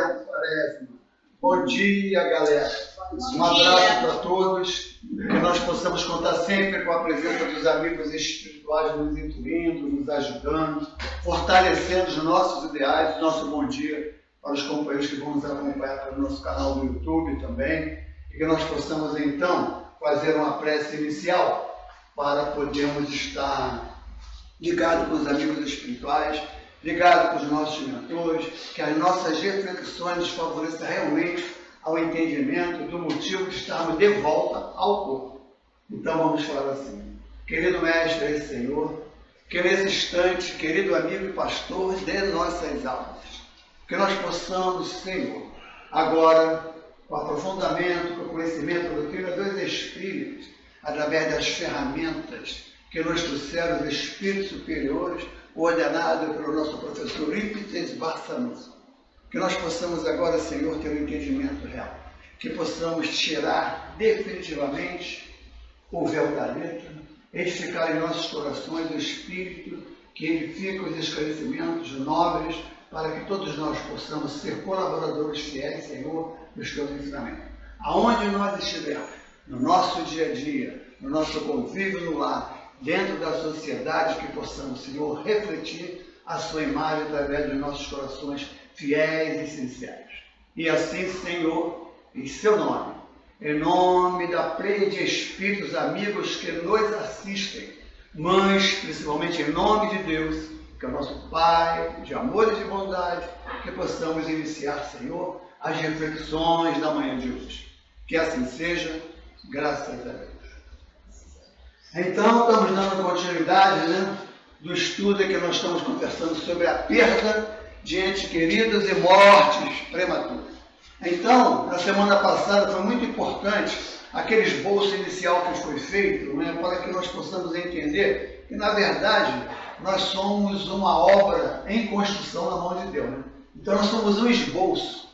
Roberto Quaresma. Bom dia, galera. Um abraço para todos. Que nós possamos contar sempre com a presença dos amigos espirituais nos intuindo, nos ajudando, fortalecendo os nossos ideais. Nosso bom dia para os companheiros que vão nos acompanhar pelo nosso canal do YouTube também. E que nós possamos, então, fazer uma prece inicial para podermos estar ligados com os amigos espirituais, ligados com os nossos mentores, que as nossas reflexões nos favoreçam realmente ao entendimento do motivo de estarmos de volta ao corpo. Então vamos falar assim: querido Mestre e Senhor, que nesse instante, querido amigo e pastor de nossas almas, que nós possamos, Senhor, agora, com aprofundamento, com o conhecimento da doutrina dos Espíritos, através das ferramentas que nos trouxeram os Espíritos superiores, ordenado pelo nosso professor Ípites Barçanus, que nós possamos agora, Senhor, ter um entendimento real, que possamos tirar definitivamente o véu da letra, edificar em nossos corações o Espírito que edifica os esclarecimentos nobres, para que todos nós possamos ser colaboradores fiéis, Senhor, dos teus ensinamentos. Aonde nós estivermos, no nosso dia a dia, no nosso convívio no lar, dentro da sociedade, que possamos, Senhor, refletir a sua imagem através dos nossos corações fiéis e sinceros. E assim, Senhor, em seu nome, em nome da pleia de espíritos amigos que nos assistem, mas principalmente em nome de Deus, que é o nosso Pai de amor e de bondade, que possamos iniciar, Senhor, as reflexões da manhã de hoje. Que assim seja, graças a Deus. Então, estamos dando continuidade, do estudo que nós estamos conversando sobre a perda de entes queridos e mortes prematuras. Então, na semana passada foi muito importante aquele esboço inicial que foi feito, para que nós possamos entender que, na verdade, nós somos uma obra em construção na mão de Deus. Então, nós somos um esboço,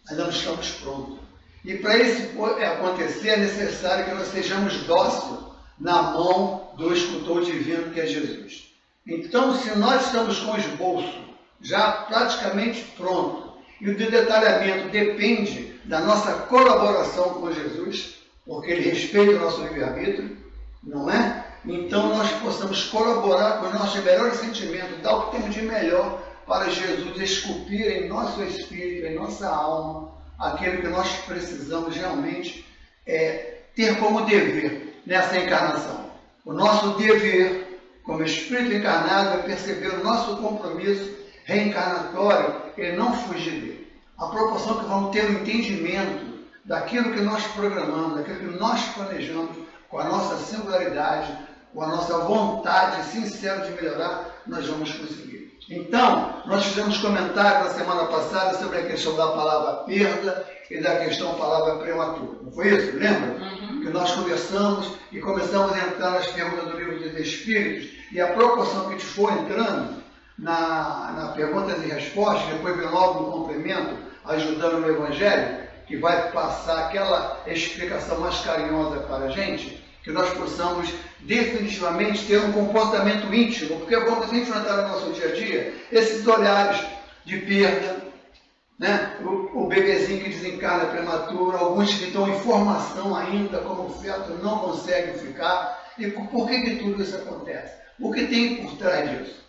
ainda não estamos prontos. E para isso acontecer, é necessário que nós sejamos dóceis na mão do escultor divino, que é Jesus. Então, se nós estamos com o esboço já praticamente pronto, e o detalhamento depende da nossa colaboração com Jesus, porque ele respeita o nosso livre-arbítrio, não é? Então, nós possamos colaborar com o nosso melhor sentimento, dar o que temos de melhor para Jesus esculpir em nosso espírito, em nossa alma, aquilo que nós precisamos realmente ter como dever nessa encarnação. O nosso dever, como espírito encarnado, é perceber o nosso compromisso reencarnatório e não fugir dele. A proporção que vamos ter o entendimento daquilo que nós programamos, daquilo que nós planejamos, com a nossa singularidade, com a nossa vontade sincera de melhorar, nós vamos conseguir. Então, nós fizemos comentário na semana passada sobre a questão da palavra perda e da questão da palavra prematura. Não foi isso? Lembra? Que nós conversamos e começamos a entrar nas perguntas do Livro dos Espíritos, e a proporção que a gente for entrando na perguntas e respostas, depois vem logo um complemento ajudando no Evangelho, que vai passar aquela explicação mais carinhosa para a gente, que nós possamos definitivamente ter um comportamento íntimo, porque vamos enfrentar no nosso dia a dia esses olhares de perda, o bebezinho que desencarna prematuro, alguns que estão em formação ainda, como feto, não conseguem ficar. E por que tudo isso acontece? O que tem por trás disso?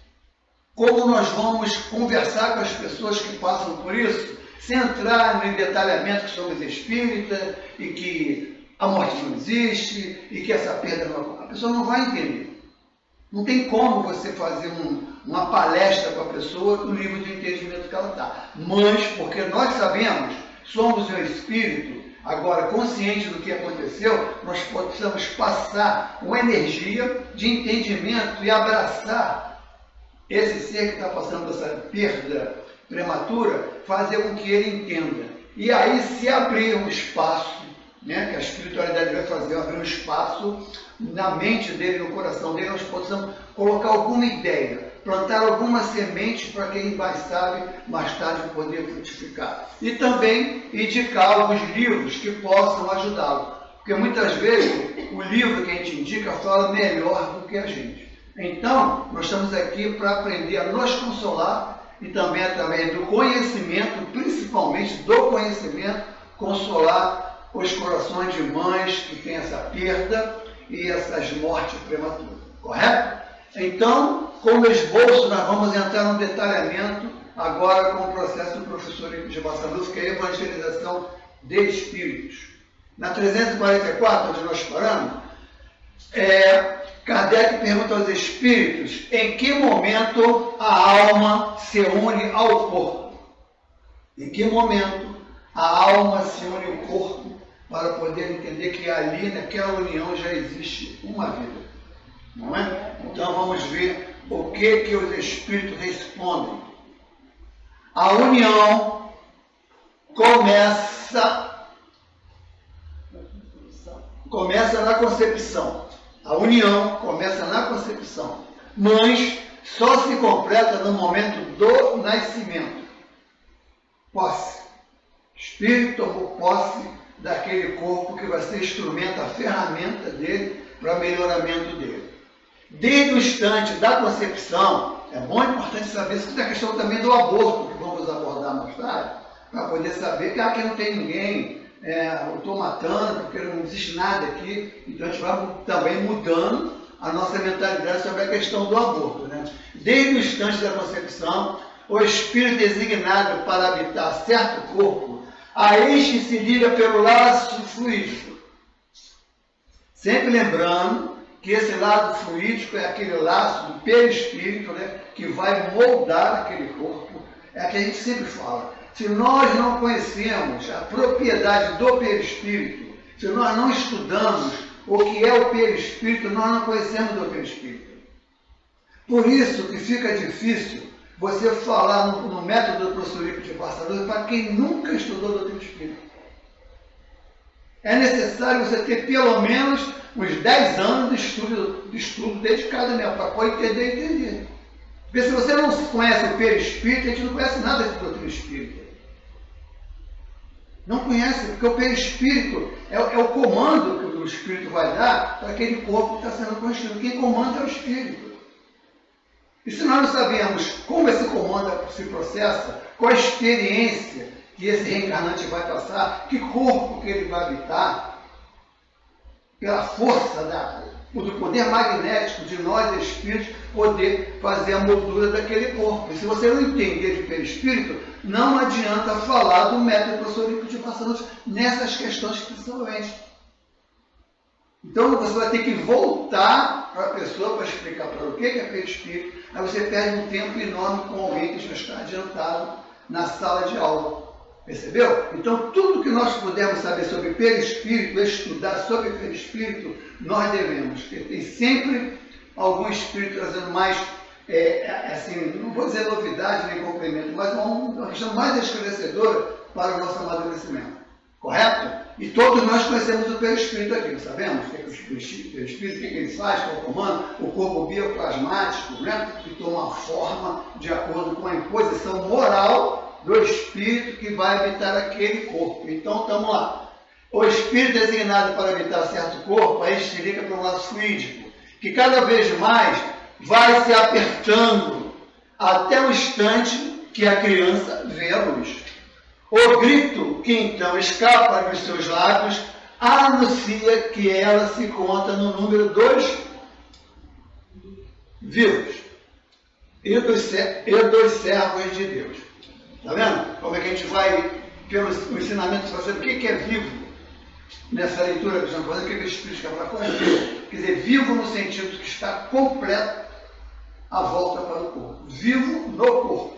Como nós vamos conversar com as pessoas que passam por isso, sem entrar no detalhamento que somos espíritas e que a morte não existe e que essa perda não acontece? A pessoa não vai entender. Não tem como você fazer uma palestra com a pessoa no nível de entendimento que ela está. Mas, porque nós sabemos, somos um espírito, agora consciente do que aconteceu, nós precisamos passar uma energia de entendimento e abraçar esse ser que está passando essa perda prematura, fazer com que ele entenda. E aí, se abrir um espaço, que a espiritualidade vai fazer, abrir um espaço na mente dele, no coração dele, nós possamos colocar alguma ideia, plantar alguma semente para quem mais sabe, mais tarde poder frutificar. E também indicar alguns livros que possam ajudá-lo. Porque muitas vezes o livro que a gente indica fala melhor do que a gente. Então, nós estamos aqui para aprender a nos consolar e também através do conhecimento, principalmente principalmente do conhecimento, consolar os corações de mães que têm essa perda e essas mortes prematuras. Correto? Então, como esboço, nós vamos entrar no detalhamento agora com o processo do professor de Bassanufo, que é a evangelização de espíritos. Na 344, onde nós paramos, Kardec pergunta aos espíritos em que momento a alma se une ao corpo. Em que momento a alma se une ao corpo para poder entender que ali, naquela união, já existe uma vida. Não é? Então vamos ver o que os espíritos respondem. A união começa na concepção. A união começa na concepção, mas só se completa no momento do nascimento. Posse. O espírito tomou posse daquele corpo que vai ser instrumento, a ferramenta dele para melhoramento dele. Desde o instante da concepção, é muito importante saber isso, é a questão também do aborto, que vamos abordar mais tarde, para poder saber que aqui não tem ninguém, eu estou matando, porque não existe nada aqui, então a gente vai também mudando a nossa mentalidade sobre a questão do aborto. Né? Desde o instante da concepção, o espírito designado para habitar certo corpo, a este se liga pelo laço fluídico. Sempre lembrando que esse lado fluídico é aquele laço do perispírito, né, que vai moldar aquele corpo. É que a gente sempre fala. Se nós não conhecemos a propriedade do perispírito, se nós não estudamos o que é o perispírito, nós não conhecemos o perispírito. Por isso que fica difícil você falar no método do professor de Bassanufo para quem nunca estudou o doutrina espírita. É necessário você ter pelo menos uns 10 anos de estudo dedicado mesmo, para poder entender. Porque se você não conhece o perispírito, a gente não conhece nada de doutrina espírita. Não conhece, porque o perispírito é o comando que o espírito vai dar para aquele corpo que está sendo constituído. Quem comanda é o espírito. E se nós não sabemos como esse comando se processa, qual a experiência que esse reencarnante vai passar, que corpo que ele vai habitar, pela força do poder magnético de nós, espíritos, poder fazer a moldura daquele corpo. E se você não entender de perispírito, não adianta falar do método professor de Bassanufo nessas questões principalmente. Então você vai ter que voltar para a pessoa para explicar para o que é perispírito, aí você perde um tempo enorme com alguém que já está adiantado na sala de aula. Percebeu? Então, tudo que nós pudermos saber sobre perispírito, estudar sobre perispírito, nós devemos. Porque tem sempre algum espírito trazendo mais, assim, não vou dizer novidade nem complemento, mas uma questão mais esclarecedora para o nosso amadurecimento. Correto? E todos nós conhecemos o perispírito aqui, não sabemos? O que é o perispírito, o que ele faz, qual é o comando, o corpo bioplasmático, né? Que toma forma de acordo com a imposição moral do espírito que vai habitar aquele corpo. Então, estamos lá. O espírito designado para habitar certo corpo, aí se liga para um laço fluídico, que cada vez mais vai se apertando até o instante que a criança vê a luz. O grito que então escapa dos seus lábios anuncia que ela se conta no número dos vivos e dos servos de Deus. Está vendo? Como é que a gente vai, pelo ensinamento, fazendo o que é vivo nessa leitura que estamos fazendo, o que o Espírito quer falar com é vivo. Quer dizer, vivo no sentido que está completo a volta para o corpo. Vivo no corpo.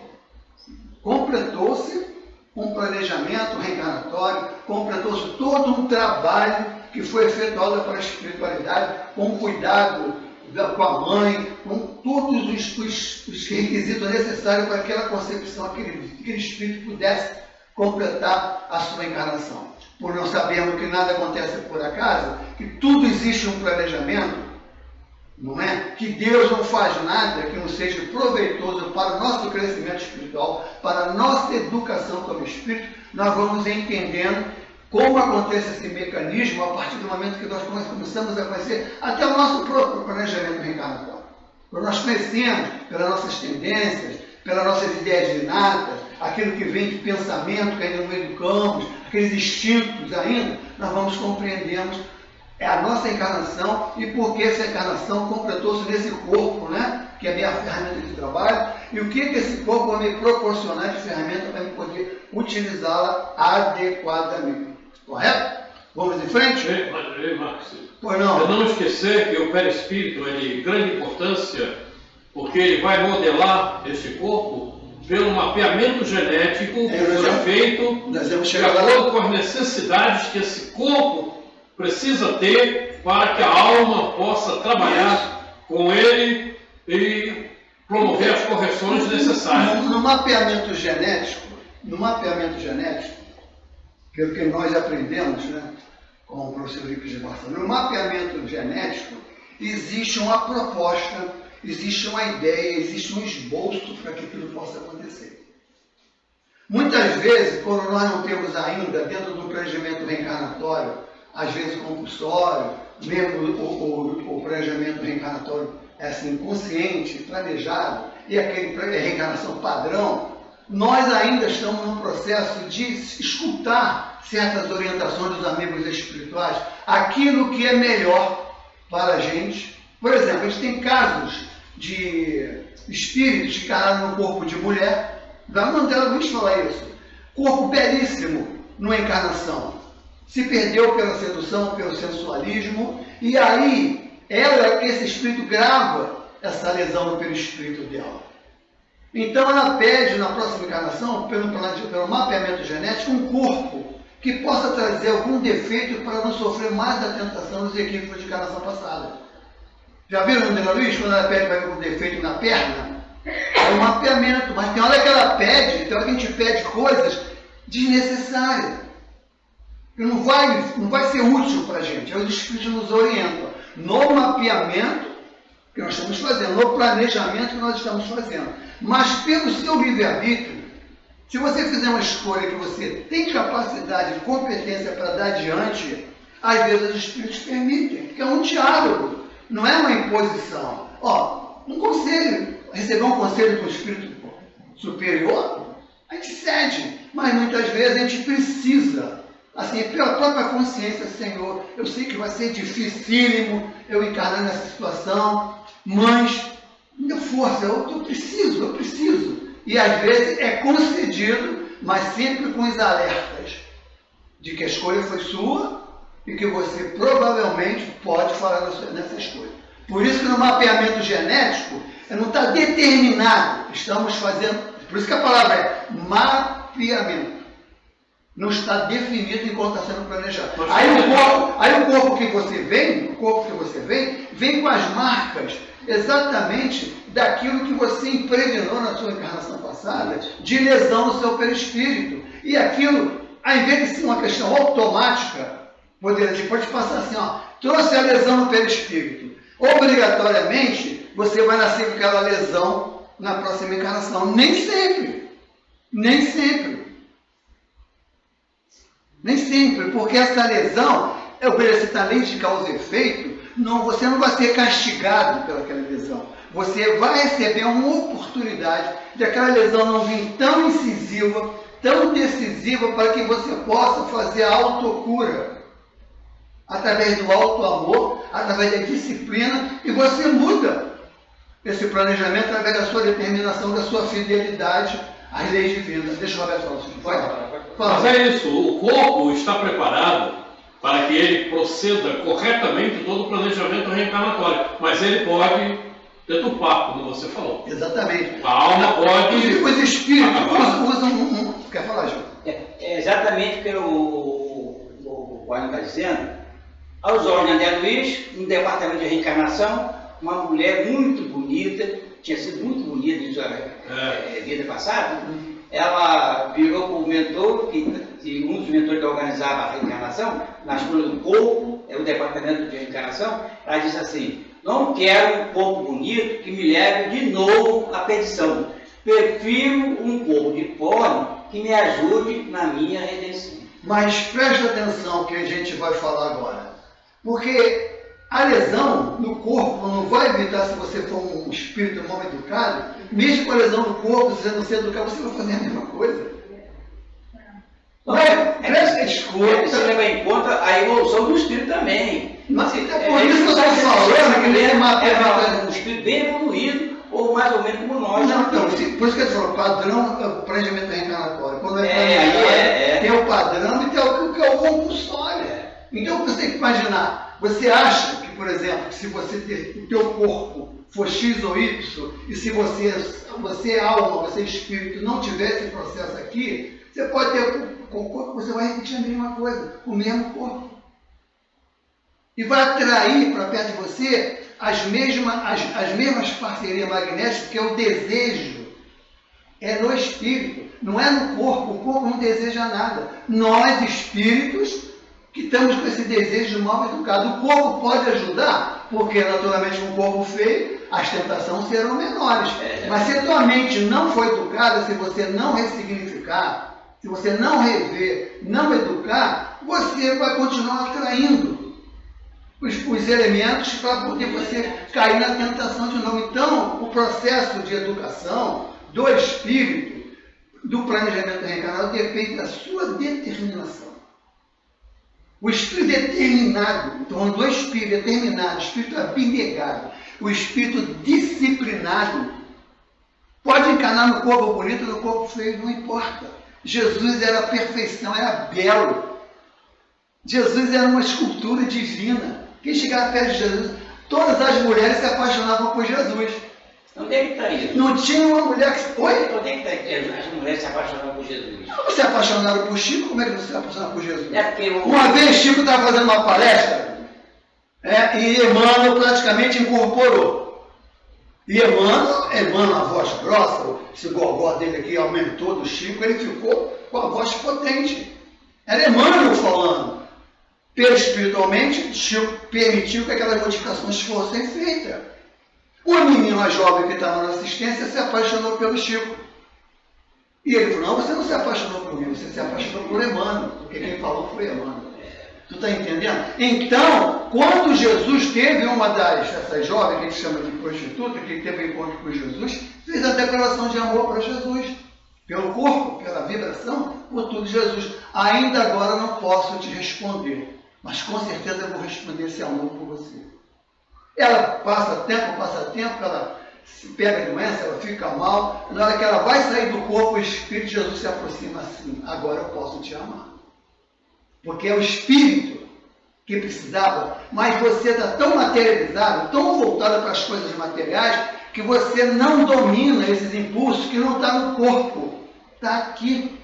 Completou-se um planejamento reencarnatório, completou-se todo um trabalho que foi efetuado pela espiritualidade, com cuidado com a mãe, com todos os requisitos necessários para que aquela concepção, aquele espírito pudesse completar a sua encarnação. Por não sabermos que nada acontece por acaso, que tudo existe um planejamento, não é? Que Deus não faz nada que não seja proveitoso para o nosso crescimento espiritual, para a nossa educação como espírito, nós vamos entendendo como acontece esse mecanismo a partir do momento que nós começamos a conhecer até o nosso próprio planejamento reencarnatório. Quando nós conhecemos pelas nossas tendências, pelas nossas ideias inatas, aquilo que vem de pensamento, que ainda não educamos, aqueles instintos ainda, nós vamos compreendendo a nossa encarnação e por que essa encarnação completou-se nesse corpo, né? Que é a minha ferramenta de trabalho, e o que esse corpo vai me proporcionar de ferramenta para eu poder utilizá-la adequadamente. Correto? Vamos em frente? Marcos, pois não. Não esquecer que o perispírito é de grande importância, porque ele vai modelar esse corpo pelo mapeamento genético que foi feito de acordo com as necessidades que esse corpo precisa ter para que a alma possa trabalhar com ele e promover as correções necessárias. No mapeamento genético, pelo que nós aprendemos, né, com o professor Henrique de Barcelona, no mapeamento genético existe uma proposta, existe uma ideia, existe um esboço para que aquilo possa acontecer. Muitas vezes, quando nós não temos ainda, dentro do planejamento reencarnatório, às vezes compulsório, mesmo o planejamento reencarnatório é assim, consciente, planejado, e aquele reencarnação padrão, nós ainda estamos no processo de escutar certas orientações dos amigos espirituais, aquilo que é melhor para a gente. Por exemplo, a gente tem casos de espíritos que encarnaram no corpo de mulher, da Mandela Luiz falar isso, corpo belíssimo numa encarnação, se perdeu pela sedução, pelo sensualismo, e aí esse espírito grava essa lesão no perispírito dela. Então ela pede na próxima encarnação, pelo mapeamento genético, um corpo que possa trazer algum defeito para não sofrer mais da tentação dos equívocos de encarnação passada. Já viram, André Luiz, quando ela pede para ver um defeito na perna? É um mapeamento, mas tem hora que ela pede, tem hora que a gente pede coisas desnecessárias. Que não vai ser útil para a gente. Aí os espíritos nos orientam no mapeamento que nós estamos fazendo, no planejamento que nós estamos fazendo. Mas pelo seu livre-arbítrio, se você fizer uma escolha que você tem capacidade e competência para dar adiante, às vezes os espíritos permitem, porque é um diálogo, não é uma imposição. Um conselho, receber um conselho do espírito superior, a gente cede, mas muitas vezes a gente precisa, assim, pela própria consciência, Senhor, eu sei que vai ser dificílimo eu encarnar nessa situação, mas me dê força, eu preciso. E às vezes é concedido, mas sempre com os alertas de que a escolha foi sua e que você provavelmente pode falar nessa escolha. Por isso que no mapeamento genético, não está determinado, estamos fazendo, por isso que a palavra é mapeamento. Não está definido enquanto está sendo planejado. Aí o corpo que você vem com as marcas exatamente daquilo que você impregnou na sua encarnação passada, de lesão no seu perispírito. E aquilo, ao invés de ser uma questão automática, pode passar assim, trouxe a lesão no perispírito. Obrigatoriamente, você vai nascer com aquela lesão na próxima encarnação. Nem sempre. Nem sempre, porque essa lesão, obedecendo a lei de causa e efeito, você não vai ser castigado pelaquela lesão. Você vai receber uma oportunidade de aquela lesão não vir tão incisiva, tão decisiva, para que você possa fazer a autocura. Através do auto-amor, através da disciplina, e você muda esse planejamento através da sua determinação, da sua fidelidade às leis divinas. Deixa o Roberto falar. Mas é isso, o corpo está preparado para que ele proceda corretamente todo o planejamento reencarnatório, mas ele pode deturpar, como você falou. Exatamente. A alma pode... Os espíritos usam... Quer falar, João? É exatamente o que o Guarani está dizendo. Aos olhos de André Luiz, no departamento de reencarnação, uma mulher muito bonita, tinha sido muito bonita em sua vida passada, ela virou para o mentor, que um dos mentores que organizava a reencarnação, na escolha do corpo, o departamento de reencarnação, ela disse assim: não quero um corpo bonito que me leve de novo à perdição. Prefiro um corpo de forma que me ajude na minha redenção. Mas presta atenção que a gente vai falar agora. Porque A lesão no corpo não vai evitar se você for um espírito mal educado, mesmo com a lesão no corpo, se você não se educar, você vai fazer a mesma coisa. Você leva em conta a evolução do espírito também. Mas por isso que eu estou falando que ele é um espírito bem evoluído, ou mais ou menos como nós. Não, então, por isso que ele falou, padrão é o planejamento reencarnatório. Quando tem o padrão e tem o que é o compulsório. Então você tem que imaginar, você acha que, por exemplo, que se você ter o teu corpo for X ou Y, e se você é alma, você é espírito, não tiver esse processo aqui, você pode ter com o corpo, você vai repetir a mesma coisa, o mesmo corpo. E vai atrair para perto de você as mesmas parcerias magnéticas, que é o desejo. É no espírito, não é no corpo. O corpo não deseja nada. Nós, espíritos, que estamos com esse desejo mal educado. O corpo pode ajudar, porque naturalmente um corpo feio, as tentações serão menores. Mas se a tua mente não foi educada, se você não ressignificar, se você não rever, não educar, você vai continuar atraindo os elementos para poder você cair na tentação de novo. Então, o processo de educação do espírito, do planejamento reencarnado, depende da sua determinação. O espírito determinado, então, do espírito determinado, o espírito abnegado, o espírito disciplinado, pode encarnar no corpo bonito ou no corpo feio, não importa. Jesus era a perfeição, era belo. Jesus era uma escultura divina. Quem chegava perto de Jesus, todas as mulheres se apaixonavam por Jesus. Onde é que está isso? Não tinha uma mulher que... Oi? Onde é que está as mulheres se apaixonavam por Jesus? Não se apaixonaram por Chico, como é que você se apaixonaram por Jesus? É porque uma vez Chico estava fazendo uma palestra, e Emmanuel praticamente incorporou. E Emmanuel, a voz grossa, esse gogó dele aqui aumentou do Chico, ele ficou com a voz potente. Era Emmanuel falando. Espiritualmente, Chico permitiu que aquelas modificações fossem feitas. Uma menina jovem que estava na assistência se apaixonou pelo Chico. E ele falou, não, você não se apaixonou por mim, você se apaixonou por Emmanuel, porque quem falou foi Emmanuel. Tu está entendendo? Então, quando Jesus teve uma dessas jovens, que a gente chama de prostituta, que teve encontro com Jesus, fez a declaração de amor para Jesus. Pelo corpo, pela vibração, por tudo Jesus. Ainda agora não posso te responder, mas com certeza eu vou responder esse amor por você. Ela passa tempo, ela se pega doença, ela fica mal. Na hora que ela vai sair do corpo, o Espírito de Jesus se aproxima assim, agora eu posso te amar. Porque é o espírito que precisava, mas você está tão materializado, tão voltado para as coisas materiais, que você não domina esses impulsos que não está no corpo. Está aqui,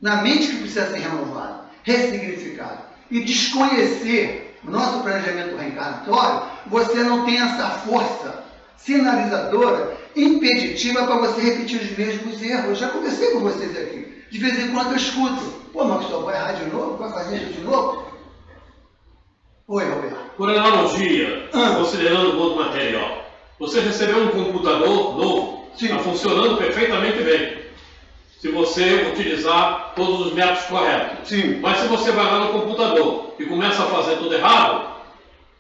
na mente que precisa ser renovada, ressignificada. E desconhecer o nosso planejamento reencarnatório, você não tem essa força sinalizadora, impeditiva para você repetir os mesmos erros. Eu já conversei com vocês aqui. De vez em quando eu escuto. Pô, mas só vai errar de novo? Vai fazer isso de novo? Oi, Roberto. Por analogia, considerando o mundo material, você recebeu um computador novo, está funcionando perfeitamente bem. Se você utilizar todos os métodos corretos. Sim. Mas se você vai lá no computador e começa a fazer tudo errado,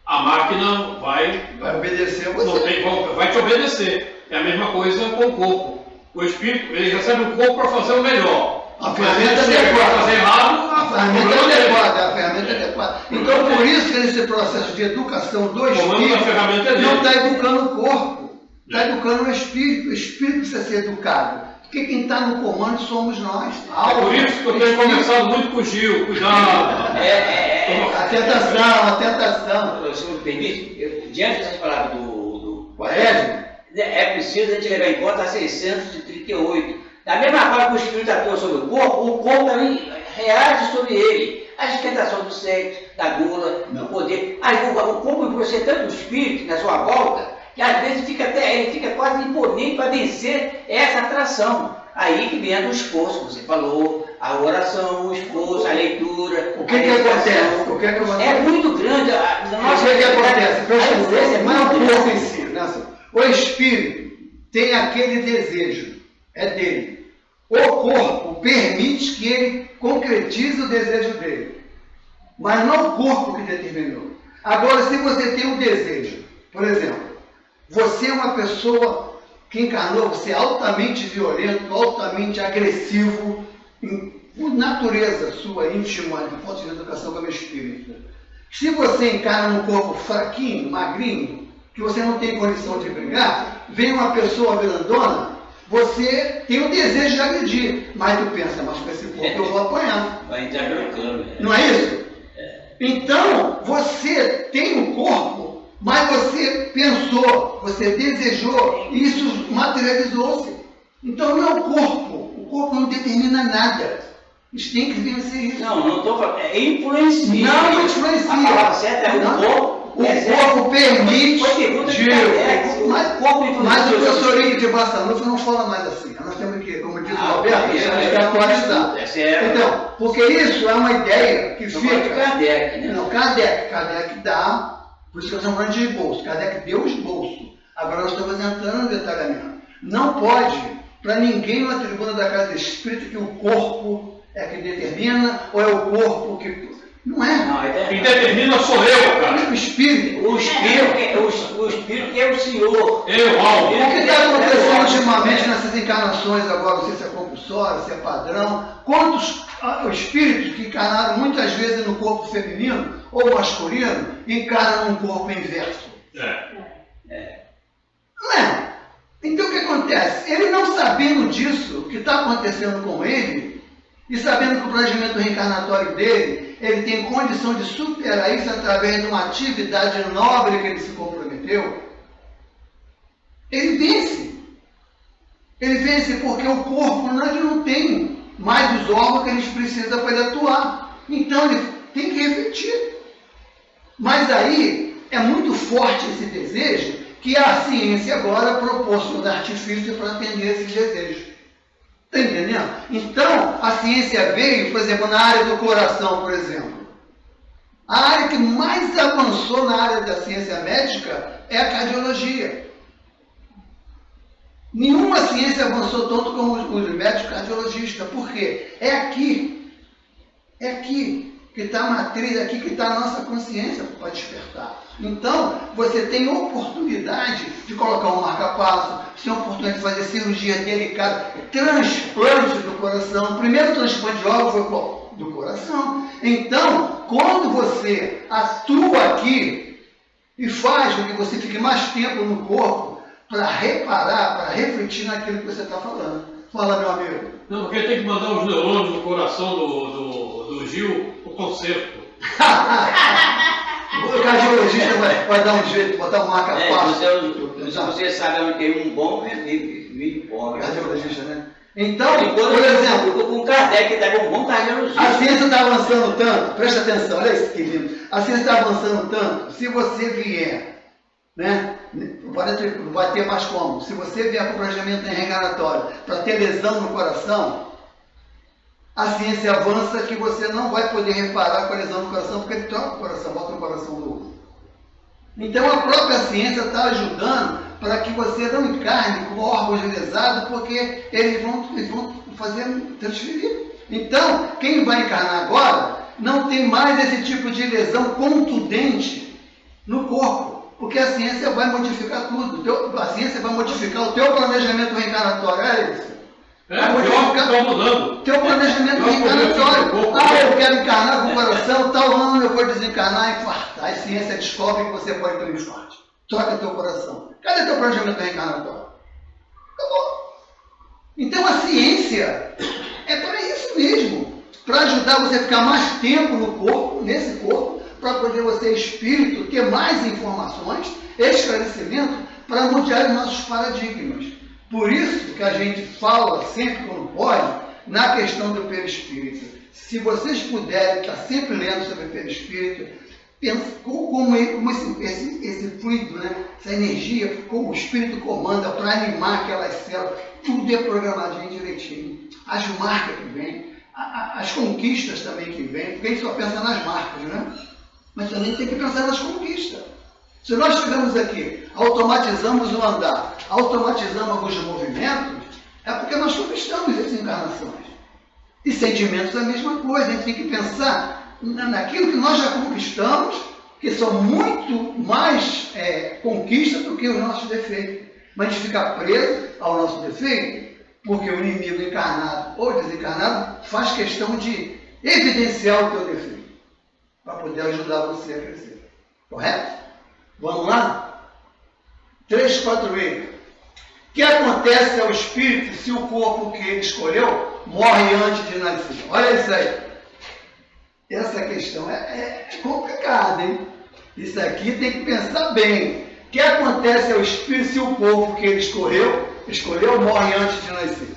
a máquina vai obedecer a você. Vai te obedecer. É a mesma coisa com o corpo. O espírito, ele recebe um corpo para fazer o melhor. A ferramenta adequada. Fazer errado, a ferramenta adequada. Então, por isso que nesse processo de educação do espírito, não está educando o corpo, está educando o espírito. O espírito precisa ser educado. Porque quem está no comando somos nós. É por isso que eu tenho conversado muito com o Gil, cuidado. A tentação. Se me permite, diante dessas palavras do Edson, é preciso a gente levar em conta a 638. Da mesma forma que o espírito atua sobre o corpo também reage sobre ele. A tentação do sexo, da gula, do poder. Aí, o corpo você é tanto espírito na sua volta, que às vezes ele fica quase imponente para vencer essa atração. Aí que vem o esforço, você falou, a oração, o esforço, a leitura. O que acontece? É muito grande. O que acontece? Não é o corpo em si. O espírito tem aquele desejo, é dele. O corpo permite que ele concretize o desejo dele. Mas não o corpo que determinou. Agora, se você tem um desejo, por exemplo, você é uma pessoa que encarnou, você é altamente violento, altamente agressivo, por natureza sua, íntima, de ponto de educação como espírita. Se você encarna num corpo fraquinho, magrinho, que você não tem condição de brigar, vem uma pessoa grandona, você tem o desejo de agredir, mas tu pensa, mas com esse corpo eu vou apanhar. Vai entrar no câmbio. Não é isso? Então, você tem um corpo, mas você pensou, você desejou, e isso materializou-se. Então não é o corpo não determina nada. A gente tem que vencer isso. Não estou falando, é influencia. Não influencia. A palavra certa é o corpo. O corpo permite. Mas o professor de Bassanufo não fala mais assim. Nós temos que, como diz o Roberto, nós temos que atualizar. Então, porque isso é uma ideia que fica. Kardec, né? Não, Kardec dá, por isso que nós estamos falando de esboço. Kardec deu o esboço. Agora nós estamos entrando no detalhamento. Não pode, para ninguém na tribuna da Casa Espírita, que o corpo é que determina, ou é o corpo que. Não é. Quem determina sou eu, cara. O espírito. O espírito que é o senhor. Eu, algo. O que está acontecendo ultimamente nessas encarnações agora, não sei se é compulsório, se é padrão, quantos espíritos que encarnaram muitas vezes no corpo feminino ou masculino, encarnam num corpo inverso? Não é? Então o que acontece? Ele não sabendo disso, o que está acontecendo com ele, e sabendo que o planejamento reencarnatório dele, ele tem condição de superar isso através de uma atividade nobre que ele se comprometeu, ele vence. Ele vence porque o corpo ele não tem mais os órgãos que ele precisa para ele atuar. Então ele tem que refletir. Mas aí é muito forte esse desejo que a ciência agora proporciona artifício para atender esses desejos. Está entendendo? Então, a ciência veio, por exemplo, na área do coração, por exemplo. A área que mais avançou na área da ciência médica é a cardiologia. Nenhuma ciência avançou tanto como os médicos cardiologistas. Por quê? É aqui que está a matriz, é aqui que está a nossa consciência para despertar. Então, você tem oportunidade de colocar um marca-passo, você tem oportunidade de fazer cirurgia delicada, transplante do coração. O primeiro transplante de órgão foi qual? Do coração. Então, quando você atua aqui e faz com que você fique mais tempo no corpo para reparar, para refletir naquilo que você está falando. Fala, meu amigo. Não, porque tem que mandar os neurônios do coração do Gil para o concerto. O cardiologista vai dar um jeito, botar um marca-passo. Você sabe onde tem um bom vídeo pobre. Cardiologista, né? Então, por exemplo, com Kardec está um bom cardiologista. A ciência está avançando tanto, presta atenção, olha isso que lindo. A ciência está avançando tanto, se você vier, né? Não vai ter mais como. Se você vier com o planejamento reencarnatório para ter lesão no coração, a ciência avança que você não vai poder reparar com a lesão no coração, porque ele troca o coração, bota no coração do outro. Então a própria ciência está ajudando para que você não encarne com órgãos lesados, porque eles vão fazer transferir. Então, quem vai encarnar agora não tem mais esse tipo de lesão contundente no corpo, porque a ciência vai modificar tudo. A ciência vai modificar o teu planejamento reencarnatório, é isso? Teu planejamento reencarnatório. Eu quero encarnar com o coração, tal ano eu vou desencarnar e infartar. A ciência descobre que você pode ter um infarto. Troca teu coração. Cadê teu planejamento reencarnatório? Acabou. Então a ciência é para isso mesmo. Para ajudar você a ficar mais tempo no corpo, nesse corpo, para poder você, espírito, ter mais informações, esclarecimento, para mudar os nossos paradigmas. Por isso que a gente fala sempre quando pode, na questão do perispírito. Se vocês puderem estar sempre lendo sobre o perispírito, pensa como esse fluido, né? Essa energia, como o espírito comanda para animar aquelas células, tudo é programadinho direitinho. As marcas que vêm, as conquistas também que vêm, porque a gente só pensa nas marcas, né? Mas também tem que pensar nas conquistas. Se nós chegamos aqui, automatizamos o andar, automatizamos alguns movimentos, é porque nós conquistamos essas encarnações. E sentimentos é a mesma coisa, a gente tem que pensar naquilo que nós já conquistamos que são muito mais conquistas do que os nossos defeitos. Mas a gente fica preso ao nosso defeito porque o inimigo encarnado ou desencarnado faz questão de evidenciar o teu defeito para poder ajudar você a crescer. Correto? Vamos lá? 3.4b. O que acontece ao espírito se o corpo que ele escolheu morre antes de nascer? Olha isso aí. Essa questão é complicada, hein? Isso aqui tem que pensar bem. O que acontece ao espírito se o corpo que ele escolheu morre antes de nascer?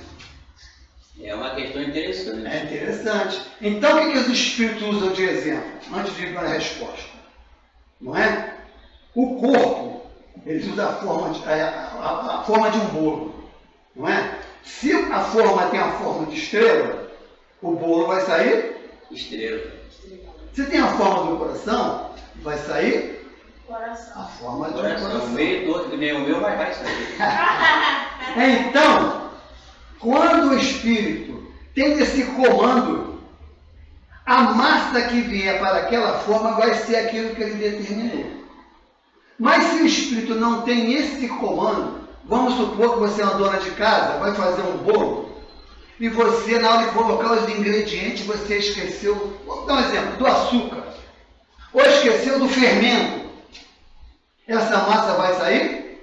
É uma questão interessante. É interessante. Então, o que os espíritos usam de exemplo? Antes de ir para a resposta. Não é? O corpo, eles usam a forma de um bolo. Não é? Se a forma tem a forma de estrela, o bolo vai sair? Estrela. Se tem a forma do coração, vai sair? Coração. A forma de um coração. Meio todo, que nem o meu, mas vai sair. Então, quando o espírito tem esse comando, a massa que vier para aquela forma vai ser aquilo que ele determinou. Mas se o espírito não tem esse comando, vamos supor que você é uma dona de casa, vai fazer um bolo, e você, na hora de colocar os ingredientes, você esqueceu, vamos dar um exemplo, do açúcar, ou esqueceu do fermento. Essa massa vai sair?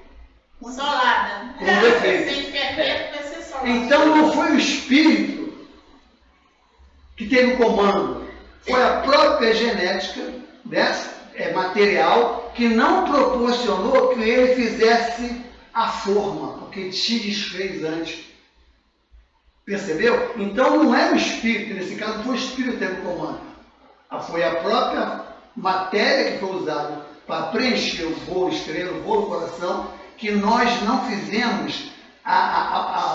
Solada. Com defeito. Sem fermento vai ser solada. Então não foi o espírito que teve o comando, foi a própria genética material que não proporcionou que ele fizesse a forma, porque se desfez antes. Percebeu? Então não é o espírito, nesse caso não foi o espírito que teve o comando. Foi a própria matéria que foi usada para preencher o bolo estrela, o bolo coração, que nós não fizemos a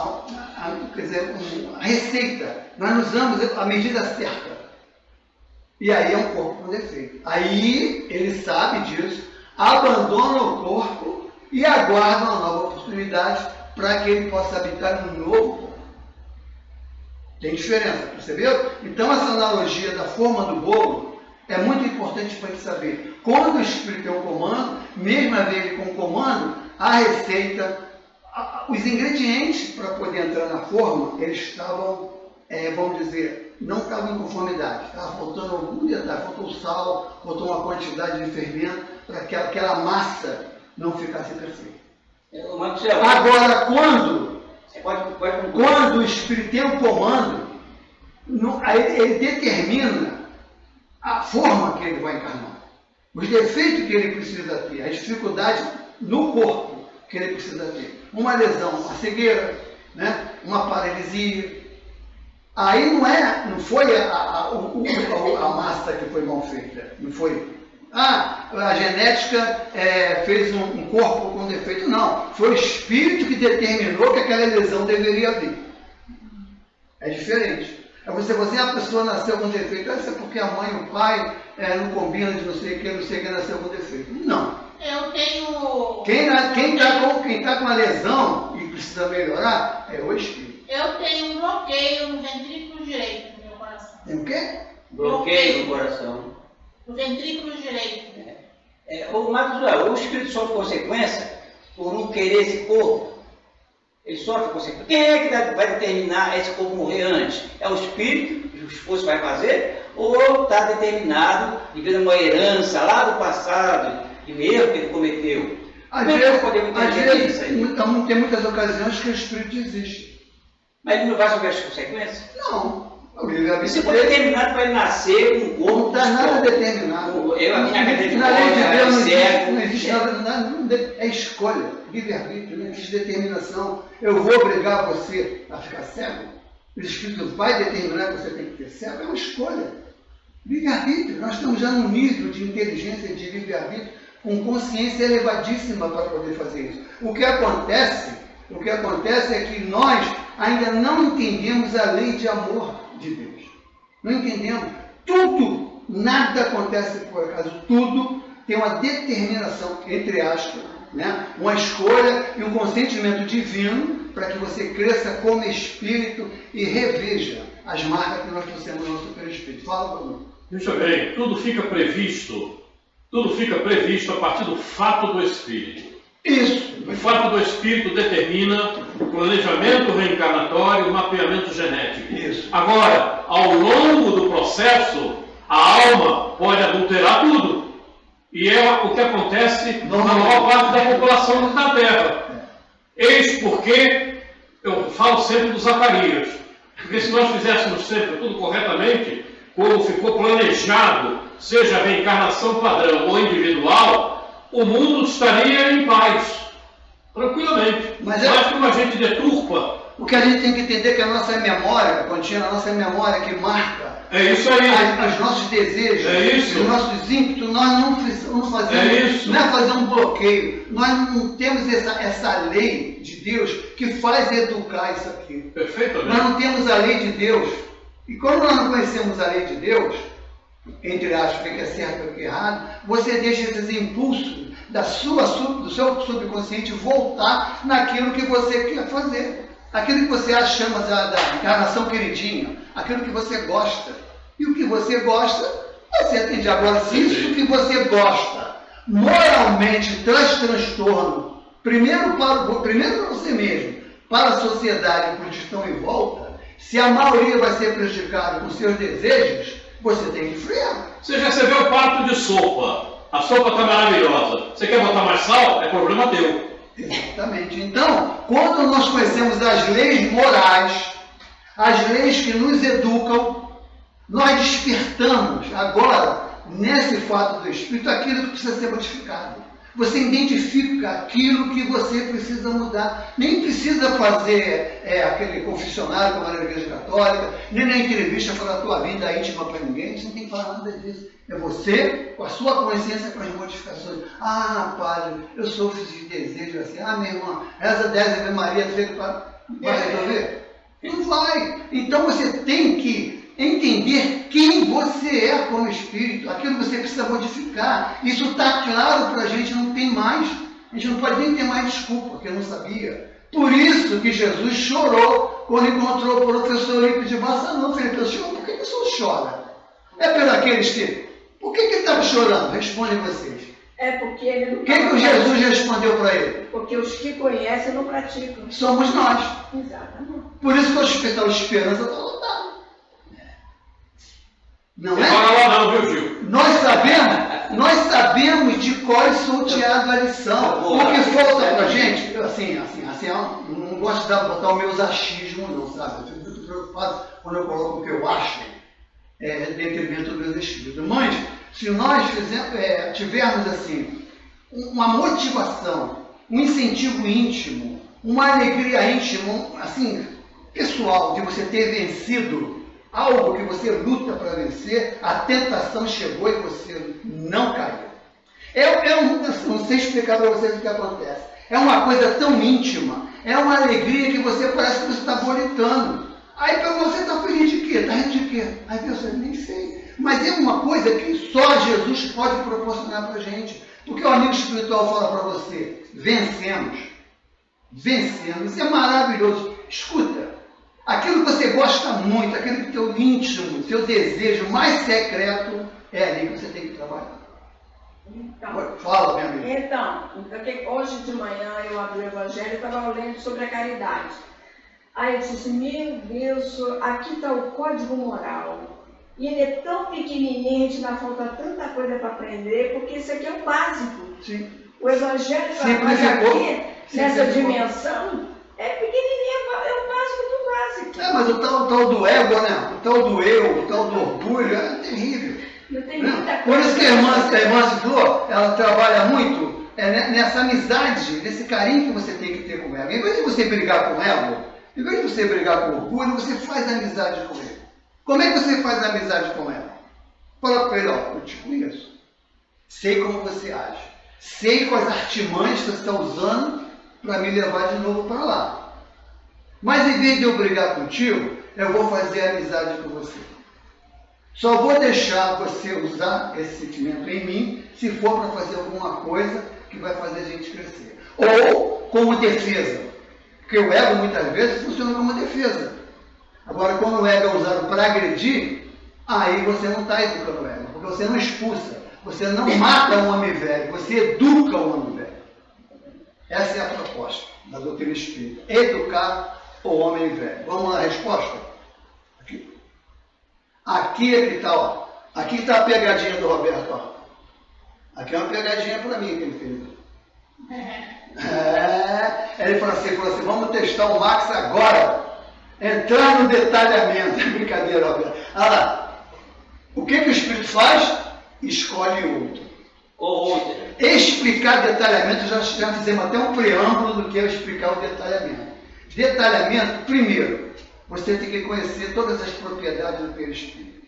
receita. Nós não usamos a medida certa. E aí é um corpo com defeito. Aí ele sabe disso, abandona o corpo e aguarda uma nova oportunidade para que ele possa habitar um novo corpo. Tem diferença, percebeu? Então essa analogia da forma do bolo é muito importante para a gente saber. Quando o espírito tem um comando, mesmo ele com o comando, a receita, os ingredientes para poder entrar na forma, eles estavam, vamos dizer, não estavam em conformidade. Estava faltando algum detalhe, faltou sal, faltou uma quantidade de fermento para que aquela massa não ficasse perfeita. Agora, quando o espírito tem um comando, ele determina a forma que ele vai encarnar, os defeitos que ele precisa ter, as dificuldades no corpo que ele precisa ter. Uma lesão, uma cegueira, né? Uma paralisia. Aí não foi a massa que foi mal feita, não foi. A genética fez um corpo com defeito. Não, foi o espírito que determinou que aquela lesão deveria vir. É diferente. Você, a pessoa nasceu com defeito, isso é porque a mãe e o pai não combinam de não sei o que nasceu com defeito. Não. Eu tenho... Quem está com a lesão e precisa melhorar é o espírito. Eu tenho um bloqueio no ventrículo direito do meu coração. Tem o quê? Bloqueio no coração. No ventrículo direito. O Marcos, o espírito sofre consequência por não querer esse corpo. Ele sofre consequência. Quem é que vai determinar esse corpo morrer antes? É o espírito, o esforço vai fazer, ou está determinado devido a uma herança lá do passado, de um erro que ele cometeu? Às vezes, tem muitas ocasiões que o espírito existe. Mas ele não vai sofrer as consequências? Não. E se for determinado para ele nascer com um corpo... Não está nada determinado. Na lei de Deus não existe nada. É escolha, livre-arbítrio, não existe determinação. Eu vou obrigar você a ficar cego? O Espírito vai determinar que você tem que ter cego? É uma escolha. Livre-arbítrio. Nós estamos já num nível de inteligência de livre-arbítrio com consciência elevadíssima para poder fazer isso. O que acontece é que nós ainda não entendemos a lei de amor de Deus. Não entendemos. Tudo, nada acontece por acaso. Tudo tem uma determinação, entre aspas, né? Uma escolha e um consentimento divino para que você cresça como espírito e reveja as marcas que nós trouxemos no nosso perispírito. Fala para mim. Veja bem, tudo fica previsto Tudo fica previsto a partir do fato do Espírito. Isso. O fato do Espírito determina o planejamento reencarnatório, o mapeamento genético. Isso. Agora, ao longo do processo, a alma pode adulterar tudo. E é o que acontece na maior parte da população da Terra. Eis porque eu falo sempre do Zacarias. Porque se nós fizéssemos sempre tudo corretamente, como ficou planejado, seja a reencarnação padrão ou individual, o mundo estaria em paz, tranquilamente. Mas como a gente deturpa. O que a gente tem que entender é que a nossa memória contínua, a nossa memória que marca isso aí. Os nossos desejos, os nossos ímpetos, nós não fazemos, não é fazer um bloqueio. Nós não temos essa lei de Deus que faz educar isso aqui. Perfeitamente. Nós não temos a lei de Deus. E quando nós não conhecemos a lei de Deus, entre aspas, o que é certo e o que é errado, você deixa esses impulsos do seu subconsciente voltar naquilo que você quer fazer. Aquilo que você chama da encarnação queridinha, aquilo que você gosta. E o que você gosta, você atende. Agora, se isso que você gosta moralmente traz transtorno, primeiro para você mesmo, para a sociedade e para os que estão em volta, se a maioria vai ser prejudicada com seus desejos, você tem que frear. Você recebeu o prato de sopa. A sopa está maravilhosa. Você quer botar mais sal? É problema teu. Exatamente. Então, quando nós conhecemos as leis morais, as leis que nos educam, nós despertamos agora, nesse fato do Espírito, aquilo que precisa ser modificado. Você identifica aquilo que você precisa mudar. Nem precisa fazer aquele confessionário como na Igreja Católica, nem na entrevista falar a tua vida íntima para ninguém, você não tem que falar nada disso. É você, com a sua consciência, com as modificações. Ah, padre, eu sofro de desejo assim. Ah, minha irmã, reza 10 Ave Maria, vai resolver? Não vai. Então você tem que entender quem você é como espírito, aquilo que você precisa modificar. Isso está claro para a gente, não tem mais. A gente não pode nem ter mais desculpa, porque eu não sabia. Por isso que Jesus chorou quando encontrou o professor Eurípides de Barçanufo. Felipe, por que o senhor chora? É por aqueles que... Por que ele estava chorando? Respondem vocês. É porque ele não... O que Jesus respondeu para ele? Porque os que conhecem não praticam. Somos nós. Exatamente. Por isso que o Hospital Esperança está lotado. Não é? Não, viu, Gil? Nós sabemos de cor e salteado a lição. O que falta para a gente, assim, eu não gosto de botar os meus achismos, não, sabe? Eu fico muito preocupado quando eu coloco o que eu acho em detrimento dos meus espíritos. Mas, se nós tivermos assim, uma motivação, um incentivo íntimo, uma alegria íntima, assim, pessoal, de você ter vencido algo que você luta para vencer, a tentação chegou e você não caiu. Eu não sei explicar para vocês o que acontece. É uma coisa tão íntima, é uma alegria que você parece que você está bonitando. Aí para você está feliz de quê? Está rindo de quê? Aí você nem sei. Mas é uma coisa que só Jesus pode proporcionar para a gente. Porque o amigo espiritual fala para você, vencemos. Vencemos. Isso é maravilhoso. Escuta, aquilo que você gosta muito, aquilo que teu íntimo, teu desejo mais secreto, é ali que você tem que trabalhar. Então, fala, minha amiga. Então, hoje de manhã eu abri o Evangelho e estava lendo sobre a caridade. Aí eu disse assim, meu Deus, aqui está o código moral. E ele é tão pequenininho, a gente ainda falta tanta coisa para aprender, porque isso aqui é o básico. Sim. O Evangelho trabalha aqui, nessa dimensão, é pequenininho, é o básico do básico. Mas o tal do ego, né? O tal do eu, o tal do orgulho, é terrível. Não tem muita coisa. Por isso que a irmã Flor, ela trabalha muito nessa amizade, nesse carinho que você tem que ter com o ego. Em vez de você brigar com o ego, em vez de você brigar com o orgulho, você faz amizade com ele. Como é que você faz amizade com ela? Fala para ele, eu te conheço. Sei como você age. Sei quais artimanhas que você está usando para me levar de novo para lá. Mas em vez de eu brigar contigo, eu vou fazer amizade com você. Só vou deixar você usar esse sentimento em mim se for para fazer alguma coisa que vai fazer a gente crescer. Ou como defesa. Porque o ego muitas vezes funciona como defesa. Agora, quando o ego é usado para agredir, aí você não está educando o ego, porque você não expulsa, Você não mata o homem velho, você educa o homem velho. Essa é a proposta da doutrina espírita. Educar o homem velho. Vamos lá, a resposta? Aqui é que está, ó. Aqui está a pegadinha do Roberto, ó. Aqui é uma pegadinha para mim que ele fez. Ele falou assim, vamos testar o Max agora. Entrar no detalhamento. Brincadeira, Roberto. Olha lá. O que o Espírito faz? Escolhe outro. Explicar detalhamento, já fizemos até um preâmbulo do que é explicar o detalhamento. Detalhamento, primeiro, você tem que conhecer todas as propriedades do perispírito.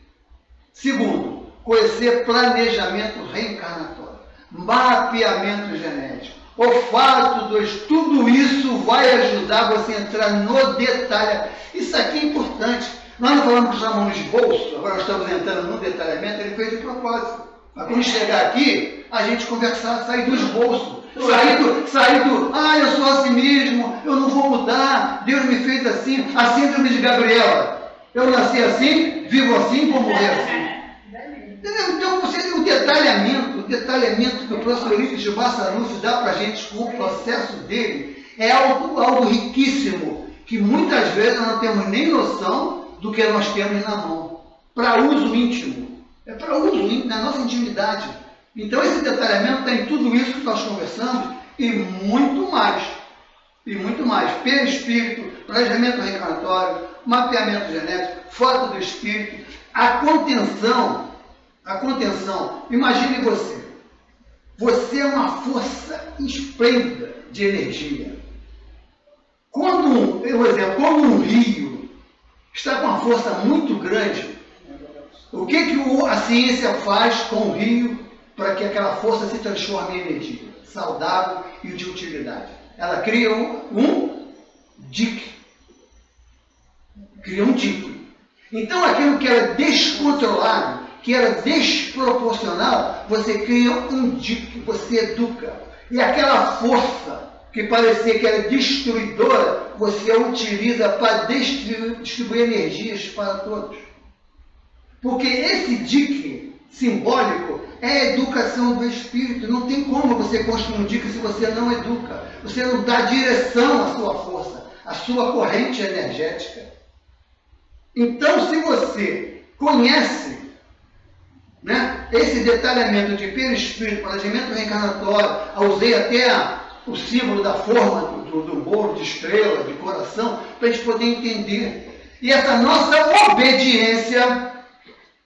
Segundo, conhecer planejamento reencarnatório, mapeamento genético. O fato tudo isso vai ajudar você a entrar no detalhamento. Isso aqui é importante. Nós não falamos que chamamos de bolso, agora nós estamos entrando no detalhamento, ele fez de propósito. Para quando chegar aqui, a gente conversar, sair dos bolsos. Sair do, eu sou assim mesmo, eu não vou mudar, Deus me fez assim, a síndrome de Gabriela. Eu nasci assim, vivo assim, vou morrer assim. Entendeu? Então, o detalhamento que o professor Ulisses de Bassanufo dá para a gente com o processo dele, é algo riquíssimo, que muitas vezes nós não temos nem noção do que nós temos na mão, para uso íntimo. É para uso íntimo, na nossa intimidade. Então, esse detalhamento tem tudo isso que nós conversamos e muito mais. E muito mais. Perispírito, planejamento reencarnatório, mapeamento genético, foto do espírito, a contenção. Imagine você. Você é uma força esplêndida de energia. Quando um rio está com uma força muito grande, o que a ciência faz com o rio para que aquela força se transforme em energia saudável e de utilidade? Ela cria um dique. Então, aquilo que era descontrolado, que era desproporcional, você cria um dique, você educa. E aquela força que parecia que era destruidora, você a utiliza para distribuir energias para todos. Porque esse dique simbólico é a educação do espírito. Não tem como você construir um dique se você não educa. Você não dá direção à sua força, à sua corrente energética. Então, se você conhece, né, esse detalhamento de perispírito, planejamento reencarnatório, usei até o símbolo da forma do bolo de estrela, de coração, para a gente poder entender. E essa nossa obediência,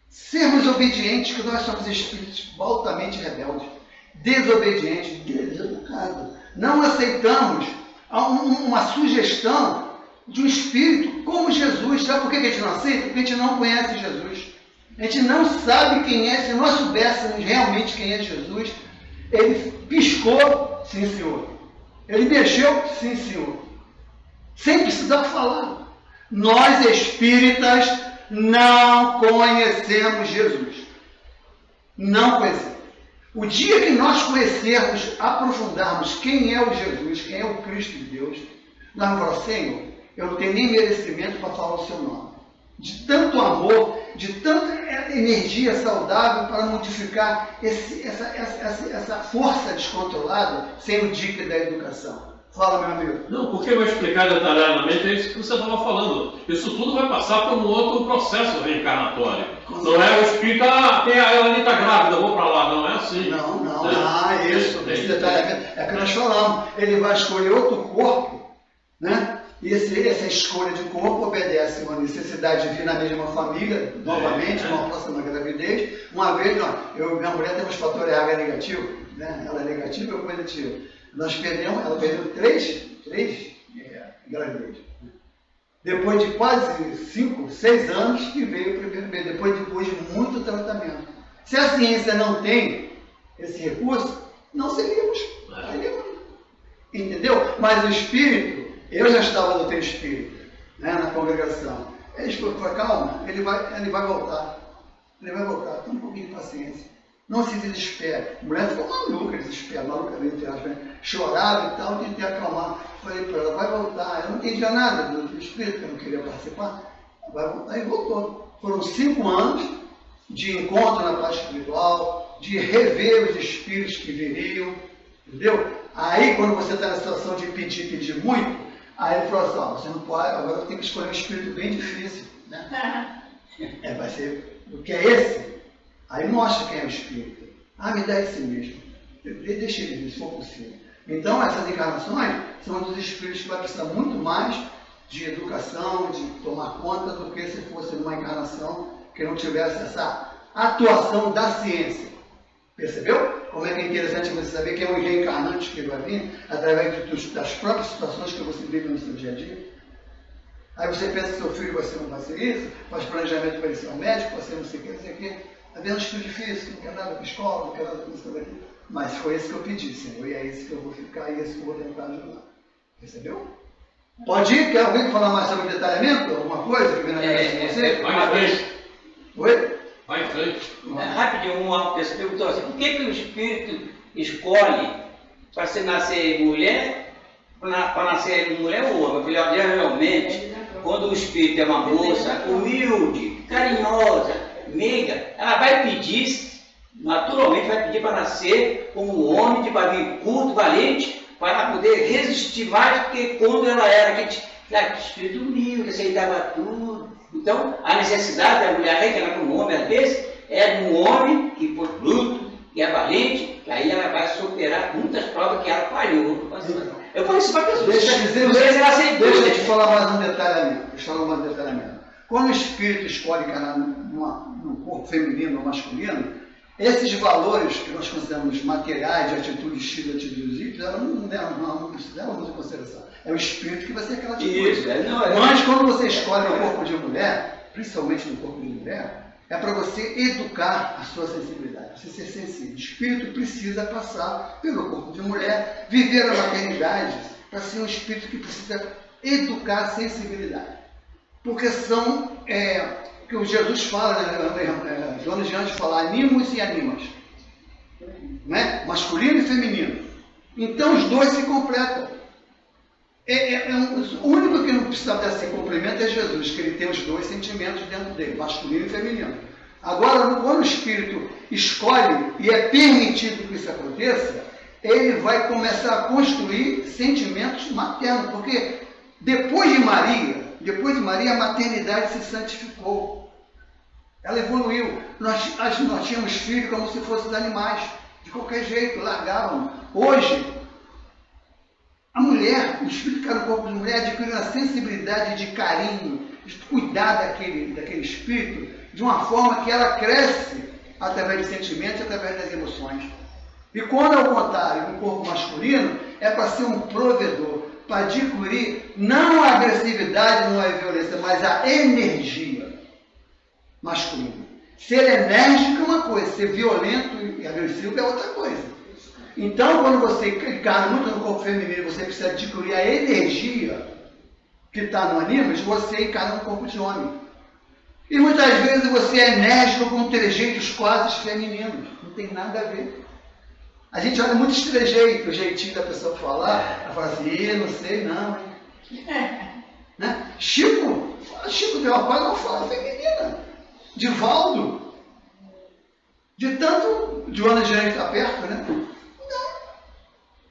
sermos obedientes, que nós somos espíritos altamente rebeldes, desobedientes, deseducados. Não aceitamos uma sugestão de um espírito como Jesus. Sabe por que a gente não aceita? Porque a gente não conhece Jesus. A gente não sabe quem é. Se nós soubéssemos realmente quem é Jesus, ele piscou, sim senhor. Ele mexeu, sim senhor. Sem precisar falar. Nós espíritas não conhecemos Jesus. Não conhecemos. O dia que nós conhecermos, aprofundarmos quem é o Jesus, quem é o Cristo de Deus, nós vamos falar, Senhor, eu não tenho nem merecimento para falar o seu nome. De tanto amor, de tanta energia saudável para modificar essa força descontrolada sem o dique da educação. Fala, meu amigo. Não, porque vai explicar detalhadamente é isso que você estava falando. Isso tudo vai passar por um outro processo reencarnatório. Não é o espírito, ela está grávida, vou para lá. Não é assim. Não. Esse detalhamento é que nós falamos. Ele vai escolher outro corpo, né? E essa escolha de corpo obedece uma necessidade de vir na mesma família, novamente, numa próxima gravidez. Uma vez, minha mulher temos fator RH negativo, né? Ela é negativa e eu positivo. Ela perdeu três gravidez. Depois de quase 5, 6 anos que veio o primeiro bebê, depois de muito tratamento. Se a ciência não tem esse recurso, não seríamos. Entendeu? Mas o espírito, eu já estava no teu espírito, né, na congregação. Ele falou, calma, ele vai voltar. Ele vai voltar, tem um pouquinho de paciência. Não se desespere. A mulher ficou maluca, desesperada, maluca, chorava e tal, tentei acalmar. Falei para ela, vai voltar. Eu não entendia nada do espírito, que eu não queria participar. Vai voltar e voltou. Foram 5 anos de encontro na parte espiritual, de rever os espíritos que viriam, entendeu? Aí, quando você está na situação de pedir muito, aí ele falou assim, ó, você não pode, agora eu tenho que escolher um espírito bem difícil, né? Vai ser, o que é esse? Aí mostra quem é o espírito. Ah, me dá esse mesmo. Deixa ele vir, se for possível. Então, essas encarnações são dos espíritos que vai precisar muito mais de educação, de tomar conta, do que se fosse uma encarnação que não tivesse essa atuação da ciência. Percebeu? Como é que é interessante você saber que é um reencarnante que vai vir através das próprias situações que você vive no seu dia a dia? Aí você pensa que seu filho vai ser isso, faz planejamento para ele ser um médico, para ser não sei o que, não sei o que. Está vendo um estudo difícil, não quer nada com escola, não quer nada com isso daqui. Mas foi esse que eu pedi, Senhor, e é esse que eu vou ficar, e é esse que eu vou tentar ajudar. Percebeu? Pode ir? Quer alguém falar mais sobre detalhamento? Alguma coisa que vem na cabeça de você? Vai em frente. Oi? Vai em frente. Rapidinho, uma pessoa perguntou assim, por que o espírito escolhe para se nascer mulher, para nascer mulher ou homem? Eu falei, geralmente, quando o espírito é uma moça humilde, carinhosa, meiga, ela vai pedir, naturalmente vai pedir para nascer como um homem de pavio curto, valente, para poder resistir mais, porque quando ela era aquele espírito humilde, aceitava tudo. Então, a necessidade da mulher reencarnar como um homem, às vezes, é de um homem que foi bruto, que é valente, que aí ela vai superar muitas provas que ela falhou. Eu falei isso para pessoas. Deixa eu te falar mais um detalhamento. Quando o espírito escolhe encarnar num corpo feminino ou masculino, esses valores que nós consideramos materiais, de atitude X, de atitude Y, ela não precisamos em consideração. É o espírito que vai ser aquela atitude. Mas quando você escolhe no corpo de mulher, principalmente no corpo de mulher, é para você educar a sua sensibilidade, você ser sensível. O espírito precisa passar pelo corpo de mulher, viver a maternidade, para ser um espírito que precisa educar a sensibilidade. Porque são, que o Jesus fala, Jonas de Anjos fala, animos e animas, né? Masculino e feminino. Então os dois se completam. O único que não precisa desse complemento é Jesus, que ele tem os dois sentimentos dentro dele, masculino e feminino. Agora, quando o espírito escolhe e é permitido que isso aconteça, ele vai começar a construir sentimentos maternos, porque depois de Maria, a maternidade se santificou. Ela evoluiu. Nós tínhamos filhos como se fossem animais, de qualquer jeito, largavam. Hoje, a mulher, o espírito que está no corpo de mulher, adquiriu uma sensibilidade de carinho, de cuidar daquele espírito, de uma forma que ela cresce através de sentimentos, através das emoções. E quando, ao contrário, no corpo masculino, é para ser um provedor, para adquirir não a agressividade, não a violência, mas a energia masculina. Ser enérgico é uma coisa, ser violento e agressivo é outra coisa. Então, quando você encarna muito no corpo feminino, você precisa adquirir a energia que está no Animas, você encarna no corpo de homem. E muitas vezes você é enérgico com trejeitos quase femininos. Não tem nada a ver. A gente olha muito esse trejeito, o jeitinho da pessoa falar, ela fala assim, não sei não. Né? Chico Del Pai não fala feminina. Divaldo. De tanto Joana de Anjos está perto, né?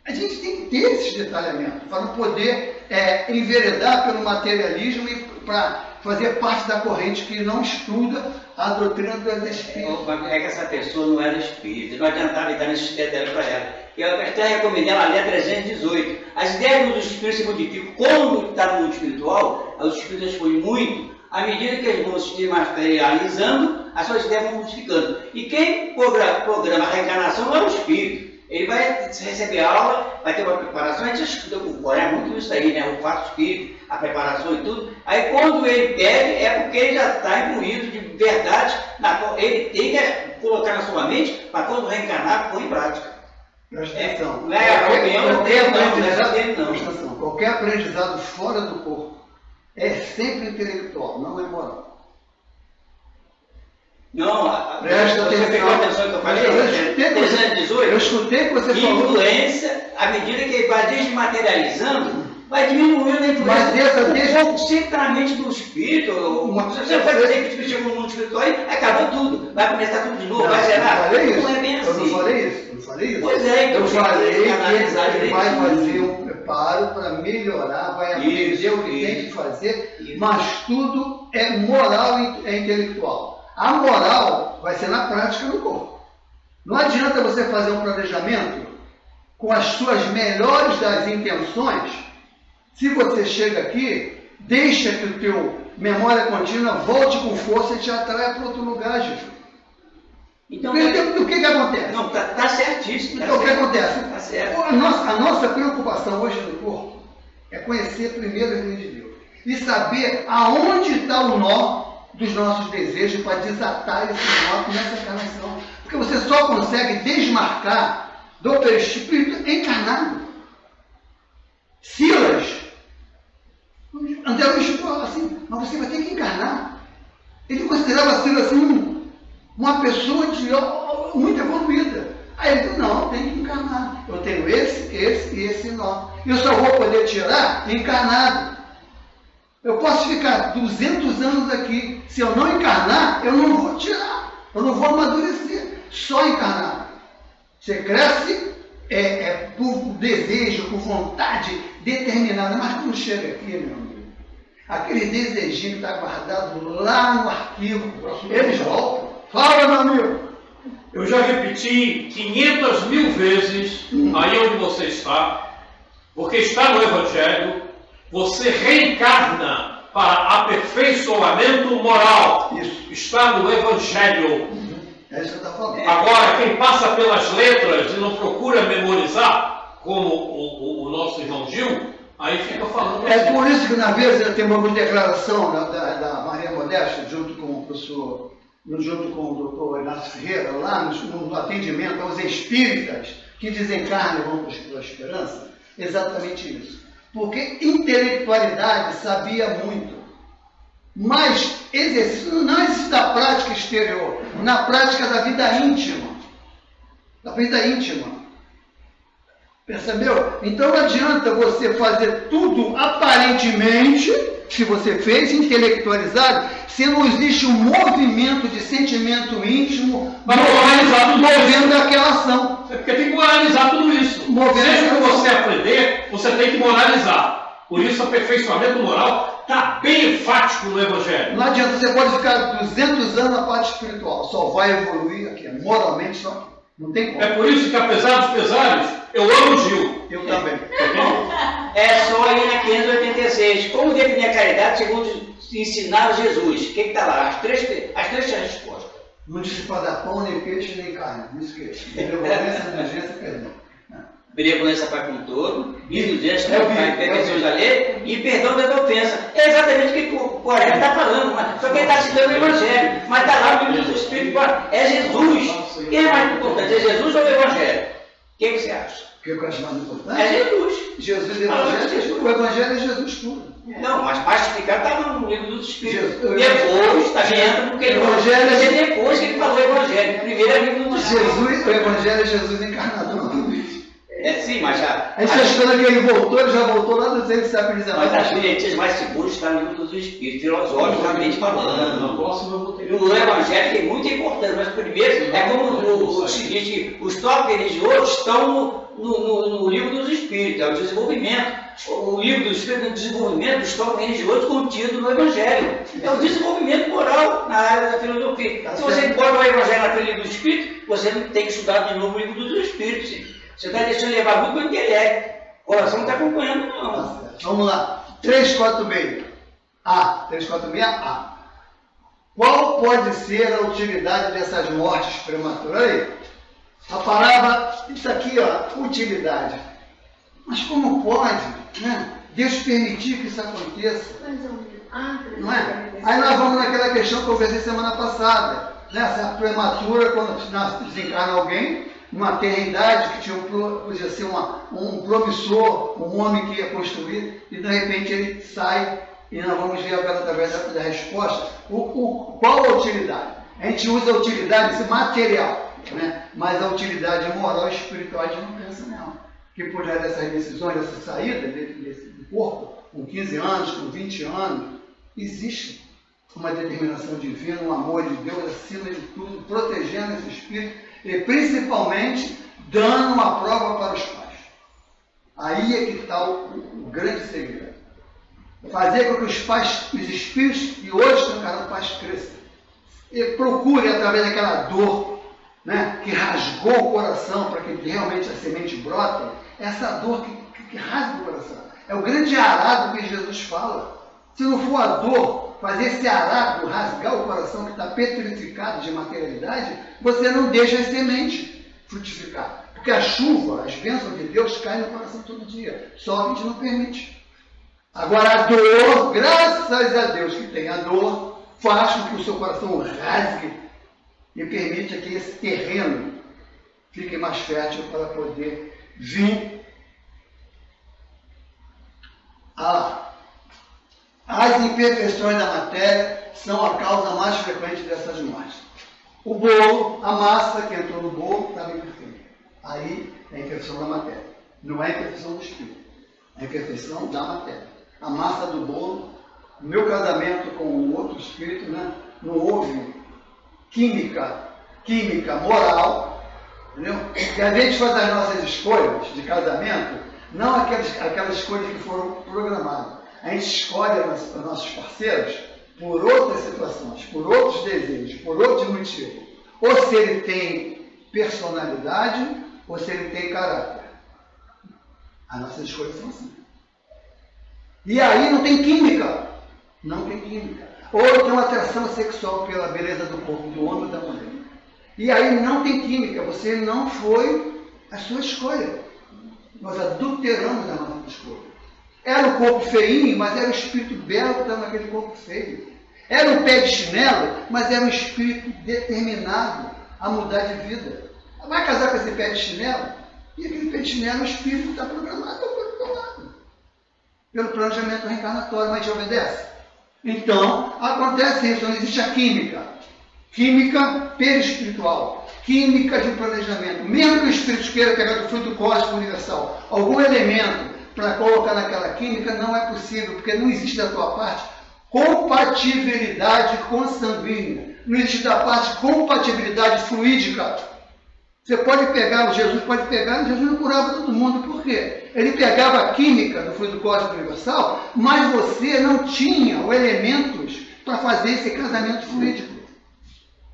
A gente tem que ter esses detalhamentos para não poder enveredar pelo materialismo e para fazer parte da corrente que não estuda a doutrina dos espíritos. É que essa pessoa não era espírita, não adiantava dar esses detalhes para ela. Eu até recomendei ela ler a 318. As ideias dos espíritos se modificam. Quando está no mundo espiritual, os espíritos expõem muito, à medida que eles vão se materializando, as suas ideias vão modificando. E quem programa a reencarnação não é o espírito. Ele vai receber aula, vai ter uma preparação, a gente estuda com o muito isso aí, né? O quarto espírito, a preparação e tudo. Aí quando ele pede, é porque ele já está imbuído de verdade, ele tem que colocar na sua mente para quando reencarnar, pôr em prática. Presta atenção. Não é a opinião dele, não. Qualquer aprendizado fora do corpo é sempre intelectual, não é moral. Não, presta atenção que eu falei, eu escutei que você falou. Influência, à medida que ele vai desmaterializando, vai diminuindo a influência. Mas um pouco centralmente do espírito. Você vai dizer que o espírito chegou no mundo espiritual e acabou tudo. Vai começar tudo de novo, vai zerar. Não é bem assim. Eu não falei isso. Pois é, então eu falei que ele vai direitinho. fazer um preparo para melhorar, vai aprender o que tem que fazer, mas tudo é moral e é intelectual. A moral vai ser na prática no corpo. Não adianta você fazer um planejamento com as suas melhores das intenções, se você chega aqui, deixa que o teu memória contínua volte com força e te atraia para outro lugar, Jesus. Então, o que acontece? Não, tá certíssimo. Então, o que acontece? Tá certo. A nossa preocupação hoje no corpo é conhecer primeiro o reino de Deus e saber aonde está o nó dos nossos desejos para desatar esse nó nessa encarnação. Porque você só consegue desmarcar do perispírito encarnado. Silas, André Luiz falou assim, mas você vai ter que encarnar. Ele considerava Silas assim uma pessoa muito evoluída. Aí ele disse, não, tem que encarnar. Eu tenho esse e esse nó. Eu só vou poder tirar encarnado. Eu posso ficar 200 anos aqui. Se eu não encarnar, eu não vou tirar. Eu não vou amadurecer. Só encarnar. Você cresce por desejo, por vontade determinada. Mas quando chega aqui, meu amigo, aquele desejinho que está guardado lá no arquivo, eles voltam. Fala, meu amigo. Eu já repeti 500.000 vezes aí onde você está, porque está no Evangelho, você reencarna para aperfeiçoamento moral. Isso. Está no Evangelho. É isso que eu estou falando. Agora, quem passa pelas letras e não procura memorizar, como o nosso irmão Gil, aí fica falando assim. É por isso que, na vez, tem uma declaração da Maria Modesta, junto com o professor, junto com o doutor Inácio Ferreira, lá no atendimento aos espíritas que desencarnam e vão para a esperança, exatamente isso. Porque intelectualidade sabia muito, mas exercício não existe da prática exterior, na prática da vida íntima. Da vida íntima. Percebeu? Então não adianta você fazer tudo aparentemente, se você fez, intelectualizado, se não existe um movimento de sentimento íntimo movendo aquela ação. É porque tem que moralizar tudo isso. Seja que você aprender, você tem que moralizar. Por isso, aperfeiçoamento moral está bem enfático no Evangelho. Não adianta, você pode ficar 200 anos na parte espiritual, só vai evoluir aqui, moralmente só aqui. Não tem como. É por isso que, apesar dos pesares, eu amo o Gil. Eu também. É só aí na 586. Como definir a caridade segundo ensinar Jesus? O que está lá? As três respostas. Não disse para dar pão, nem peixe, nem carne. Não esqueça. Benevolência, indulgência, perdão. Benevolência para com todo, indulgência para imperfeições da lei e perdão das ofensas. É exatamente o que o Coré está falando, mas só que ele está citando o Evangelho. Mas está lá no livro do Espírito. É Jesus. Quem é mais importante? É Jesus ou o Evangelho? O que você acha? O que eu acho mais importante? É Jesus. Jesus e Evangelho. O Evangelho é Jesus puro. Não, mas mais explicado está no livro dos Espíritos. Jesus, depois está vendo porque ele Evangelho é depois que ele falou o Evangelho. Primeiro é o livro dos Espíritos. O Evangelho é Jesus encarnado. Sim, mas já. A gente está esperando que ele voltou, ele já voltou lá no século XIX. Mas as experiências mais seguras estão no livro dos Espíritos, filosoficamente falando. Na próxima eu vou ter. No Evangelho é muito importante, mas primeiro é como se diz que os tópicos religiosos estão no livro dos Espíritos, é o desenvolvimento. O livro dos Espíritos é o desenvolvimento dos tópicos religiosos contido no Evangelho. É o desenvolvimento moral na área da filosofia. Se você bota o Evangelho na livro dos Espíritos, você não tem que estudar de novo o livro dos Espíritos. Sim. Você está deixando levar muito para o intelecto. O coração não está acompanhando, não. Vamos lá. 346. A. 346A. Qual pode ser a utilidade dessas mortes prematuras? Aí, a palavra, isso aqui, ó, utilidade. Mas como pode, né? Deus permitir que isso aconteça? Não é? Aí nós vamos naquela questão que eu conversei semana passada. Né? Essa prematura, quando desencarna alguém, uma terrenidade que podia ser um promissor, um homem que ia construir, e de repente ele sai, e nós vamos ver agora através da resposta, qual a utilidade? A gente usa a utilidade material, né? Mas a utilidade moral e espiritual a gente não pensa nela. que por já dessas decisões, dessa saída do corpo, com 15 anos, com 20 anos, existe uma determinação divina, um amor de Deus acima de tudo, protegendo esse espírito e principalmente dando uma prova para os pais. Aí é que está o grande segredo. Fazer com que os pais, os espíritos que hoje estão encarando pais cresçam. E procure, através daquela dor, né, que rasgou o coração para que realmente a semente brota, essa dor que rasga o coração. É o grande arado que Jesus fala. Se não for a dor, fazer esse arado, rasgar o coração que está petrificado de materialidade, você não deixa a semente frutificar. Porque a chuva, as bênçãos de Deus caem no coração todo dia. Só a gente não permite. Agora a dor, graças a Deus que tem a dor, faz com que o seu coração rasgue e permita que esse terreno fique mais fértil para poder vir as imperfeições da matéria são a causa mais frequente dessas mortes. O bolo, a massa que entrou no bolo, estava imperfeita. Aí é a imperfeição da matéria. Não é a imperfeição do espírito. É a imperfeição da matéria. A massa do bolo, no meu casamento com o outro espírito, né, não houve química moral, entendeu? E a gente faz as nossas escolhas de casamento, não aquelas escolhas que foram programadas. A gente escolhe os nossos parceiros por outras situações, por outros desejos, por outros motivos. Ou se ele tem personalidade, ou se ele tem caráter. As nossas escolhas são assim. E aí não tem química. Não tem química. Ou tem uma atração sexual pela beleza do corpo do homem ou da mulher. E aí não tem química. Você não foi a sua escolha. Nós adulteramos a nossa escolha. Era o corpo feinho, mas era o espírito belo que estava naquele corpo feio. Era um pé de chinelo, mas era um espírito determinado a mudar de vida. Vai casar com esse pé de chinelo? E aquele pé de chinelo, o espírito está programado pelo planejamento reencarnatório, mas a gente obedece. Então, acontece isso, não existe a química. Química perispiritual. Química de planejamento. Mesmo que o espírito queira pegar do fruto cósmico universal algum elemento para colocar naquela química, não é possível, porque não existe da tua parte compatibilidade consanguínea. Não existe da parte compatibilidade fluídica. Você pode pegar, Jesus pode pegar, Jesus não curava todo mundo. Por quê? Ele pegava a química do fluido cósmico universal, mas você não tinha os elementos para fazer esse casamento fluídico.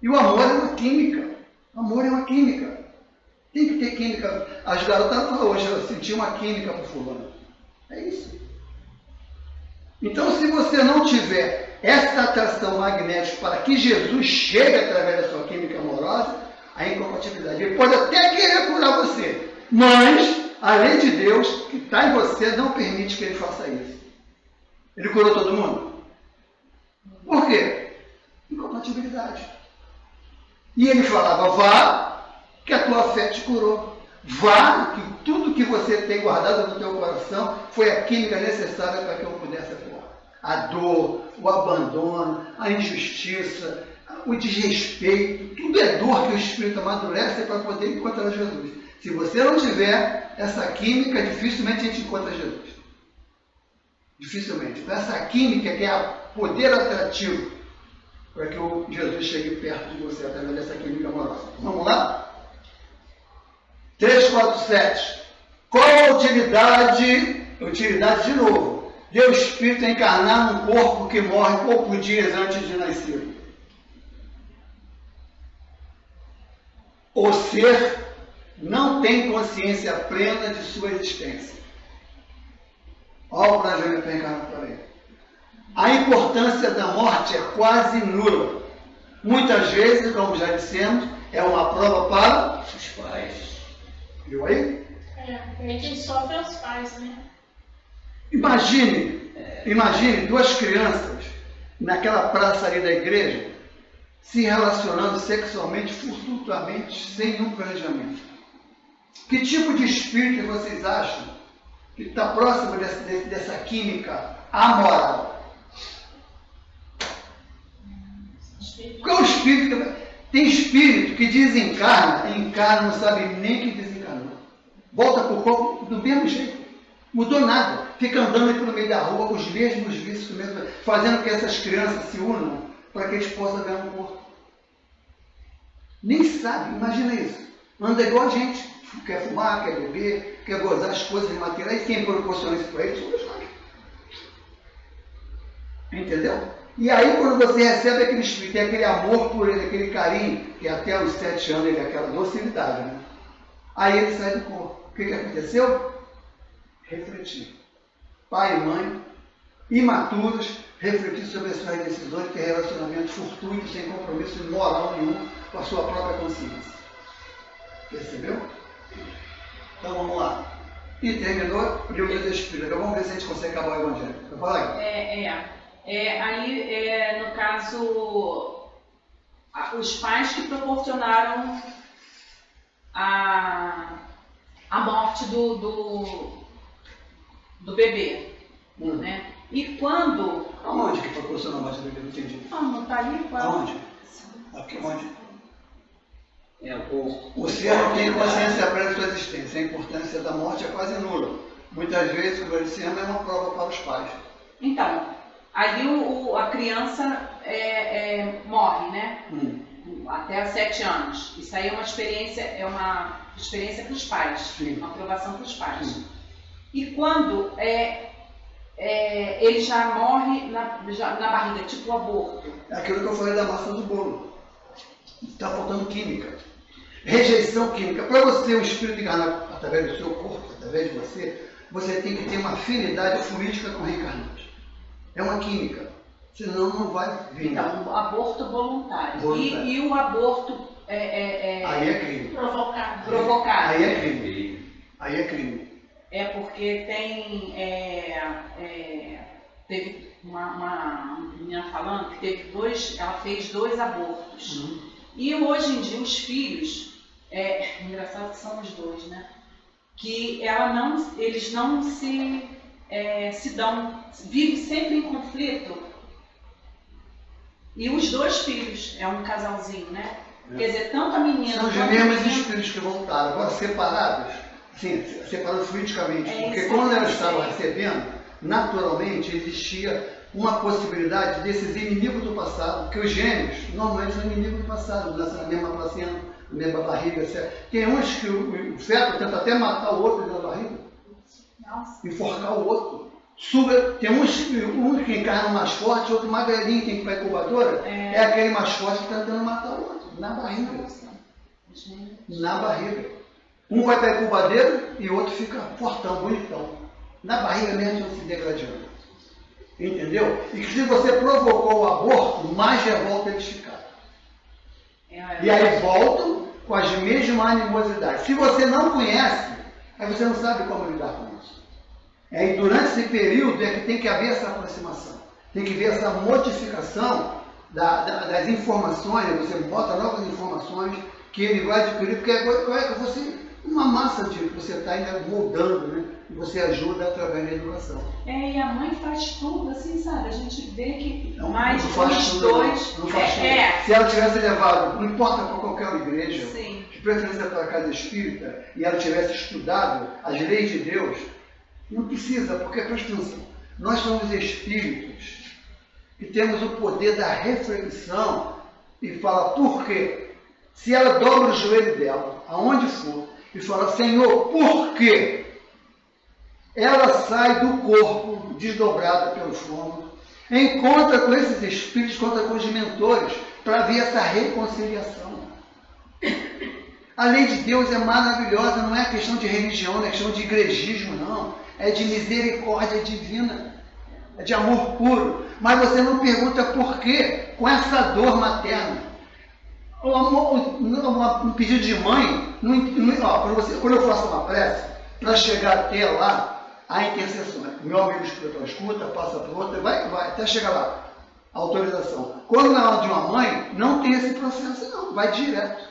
E o amor é uma química. O amor é uma química. Tem que ter química. As garotas falam hoje, eu senti uma química para fulano. É isso. Então, se você não tiver essa atração magnética para que Jesus chegue através da sua química amorosa, a incompatibilidade. Ele pode até querer curar você, mas a lei de Deus que está em você não permite que ele faça isso. Ele curou todo mundo? Por quê? Incompatibilidade. E ele falava, vá, que a tua fé te curou. Vá, que tudo que você tem guardado no teu coração foi a química necessária para que eu pudesse atuar. A dor, o abandono, a injustiça, o desrespeito, tudo é dor que o Espírito amadurece para poder encontrar Jesus. Se você não tiver essa química, dificilmente a gente encontra Jesus. Dificilmente. Essa química que é o poder atrativo para que o Jesus chegue perto de você através dessa química amorosa. Vamos lá? 347. Qual a utilidade de novo, de o Espírito encarnar num corpo que morre poucos dias antes de nascer? O ser não tem consciência plena de sua existência. Olha o planejamento reencarnatório aí. A importância da morte é quase nula. Muitas vezes, como já dissemos, é uma prova para os pais. Viu aí? Quem sofre é os pais, né? Imagine duas crianças naquela praça ali da igreja se relacionando sexualmente, furtuamente, sem nenhum planejamento. Que tipo de espírito vocês acham que está próximo dessa química amoral? Qual é o espírito? Tem espírito que desencarna, encarna, não sabe nem que desencarnou. volta para o corpo do mesmo jeito. Mudou nada. Fica andando aqui no meio da rua com os mesmos vícios, fazendo que essas crianças se unam para que eles possam ganhar um corpo. Nem sabe, imagina isso. Anda igual a gente. Quer fumar, quer beber, quer gozar as coisas materiais. E quem proporciona isso para eles somos nós. Entendeu? E aí, quando você recebe aquele espírito, tem aquele amor por ele, aquele carinho, que até os 7 anos ele é aquela docilidade, né? Aí ele sai do corpo. O que aconteceu? Refletir. Pai e mãe, imaturos, refletir sobre as suas decisões, ter relacionamento fortuito, sem compromisso moral nenhum com a sua própria consciência. Percebeu? Então vamos lá. E terminou o livro dos Espíritos. Vamos ver se a gente consegue acabar o Evangelho. Fala aí. Aí, no caso, os pais que proporcionaram a morte do bebê, né? E quando... Aonde que proporcionou a morte do bebê? Não entendi. Não está ali? Aonde? Aqui, onde? O ser não tem consciência plena de sua existência. A importância da morte é quase nula. Muitas vezes o Vericiano é uma prova para os pais. Então, ali a criança morre, né? Até 7 anos. Isso aí é uma experiência para os pais. Sim. Uma aprovação para os pais. Sim. E quando ele já morre na barriga, tipo o aborto. É aquilo que eu falei da massa do bolo. Está faltando química. Rejeição química. Para você, o espírito encarnar através do seu corpo, através de você tem que ter uma afinidade fluídica com o reencarnante. É uma química. Senão não vai vir. Então, o aborto voluntário. E o aborto aí é crime. Provocado. Aí é crime. Aí é crime. É porque teve uma menina falando que ela fez 2 abortos. E hoje em dia os filhos, engraçado que são os 2, né? Que eles não se dão, vivem sempre em conflito. E os 2 filhos, é um casalzinho, né? Quer dizer, tanto a menina... São os mesmos espíritos que voltaram, agora separados, sim, separados fluidicamente, porque quando elas estavam recebendo, naturalmente existia uma possibilidade desses inimigos do passado, que os gêmeos normalmente são inimigos do passado, nascem na mesma placenta, na mesma barriga, etc. Tem uns que o feto tenta até matar o outro dentro da barriga, enforcar o outro. Suga, tem um que encarna mais forte, outro magrelinho, tem que ir para a incubadora, é aquele mais forte que está tentando matar o outro, na barriga. Na barriga. Um vai para a incubadeira e o outro fica fortão, bonitão. Na barriga mesmo se degradando. Entendeu? E que se você provocou o aborto, mais revolta eles ficaram. E aí voltam com as mesmas animosidades. Se você não conhece, aí você não sabe como lidar com isso. E durante esse período é que tem que haver essa aproximação. Tem que haver essa modificação das informações, você bota novas informações que ele vai adquirir, porque você, uma massa de que você está ainda moldando, né? E você ajuda através da educação. E a mãe faz tudo, assim, sabe? A gente vê que mais os 2... Não faz tudo. Se ela tivesse levado, não importa para qualquer igreja, de preferência para a casa espírita, e ela tivesse estudado as leis de Deus, não precisa, porque presta atenção, nós somos espíritos que temos o poder da reflexão e fala por quê? Se ela dobra o joelho dela, aonde for, e fala, Senhor, por quê? Ela sai do corpo, desdobrada pelos fomos, encontra com esses espíritos, encontra com os mentores, para ver essa reconciliação. A lei de Deus é maravilhosa, não é questão de religião, não é questão de igrejismo, não. É de misericórdia divina, é de amor puro. Mas você não pergunta por quê, com essa dor materna. Um pedido de mãe, quando eu faço uma prece, para chegar até lá, a intercessão. Meu amigo espiritual escuta, passa para o outro, vai, até chegar lá. A autorização. Quando na hora de uma mãe, não tem esse processo, não, vai direto.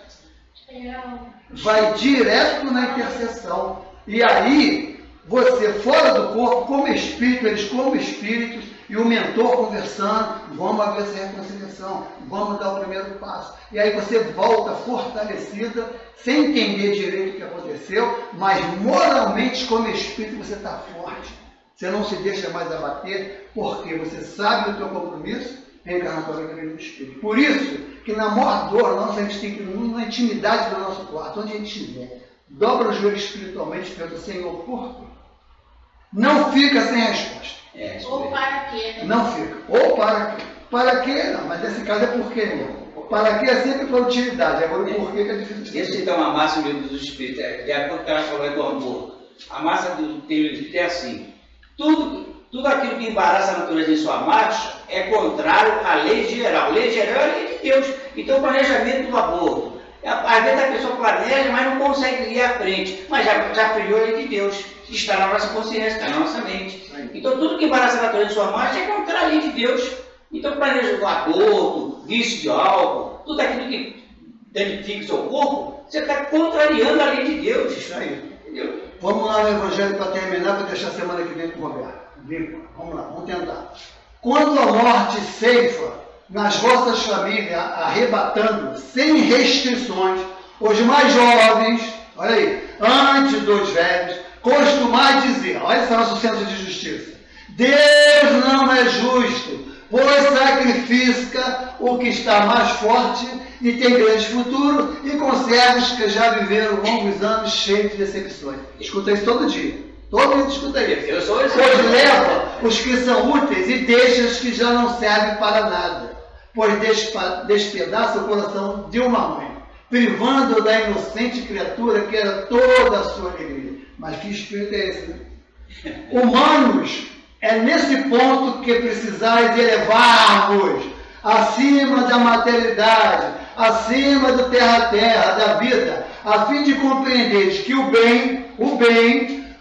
Vai direto na intercessão. E aí, você fora do corpo, como espírito, eles como espíritos, E o mentor conversando, vamos haver essa reconciliação, vamos dar o primeiro passo. E aí você volta fortalecida, sem entender direito o que aconteceu, mas moralmente, como espírito, você está forte. Você não se deixa mais abater, porque você sabe do teu compromisso reencarnatório do espírito. Por isso, que na maior dor nossa, a gente tem que ir na intimidade do nosso quarto, onde a gente estiver, dobra o joelho espiritualmente, pergunta, Senhor, por quê? Não fica sem resposta. Ou para quê, né? Não fica. Ou para quê? Para quê? Não, mas nesse caso é por quê mesmo. Para quê é sempre para utilidade. Agora o porquê que é difícil de Esse então é a máxima do livro dos Espíritos. De acordo com o que ela falou do amor. A máxima do livro dos Espíritos é assim. Tudo aquilo que embaraça a natureza em sua marcha é contrário à lei geral. A lei geral é a lei de Deus. Então o planejamento do aborto. Às vezes a pessoa planeja, mas não consegue ir à frente. Mas já criou a lei de Deus. Está na nossa consciência, está na nossa mente. Então tudo que embaraça a natureza em sua marcha é contra a lei de Deus. Então planeja o aborto, vício de álcool, tudo aquilo que danifica o seu corpo, você está contrariando a lei de Deus. Isso aí. Entendeu? Vamos lá no Evangelho para terminar, para deixar a semana que vem com o Roberto. Vamos lá, vamos tentar. Quando a morte ceifa nas vossas famílias, arrebatando, sem restrições, os mais jovens, olha aí, antes dos velhos, costumai dizer, olha esse nosso senso de justiça, Deus não é justo, pois sacrifica o que está mais forte e tem grande futuro, e conserva os que já viveram longos anos cheios de decepções. Escuta isso todo dia. Todo mundo escuta isso. Eu sou esse. Pois leva os que são úteis e deixa os que já não servem para nada. Pois despedaça o coração de uma mãe, privando da inocente criatura que era toda a sua alegria. Mas que espírito é esse, né? Humanos, é nesse ponto que precisais elevar-vos acima da materialidade, acima do terra-terra, da vida, a fim de compreenderes que o bem,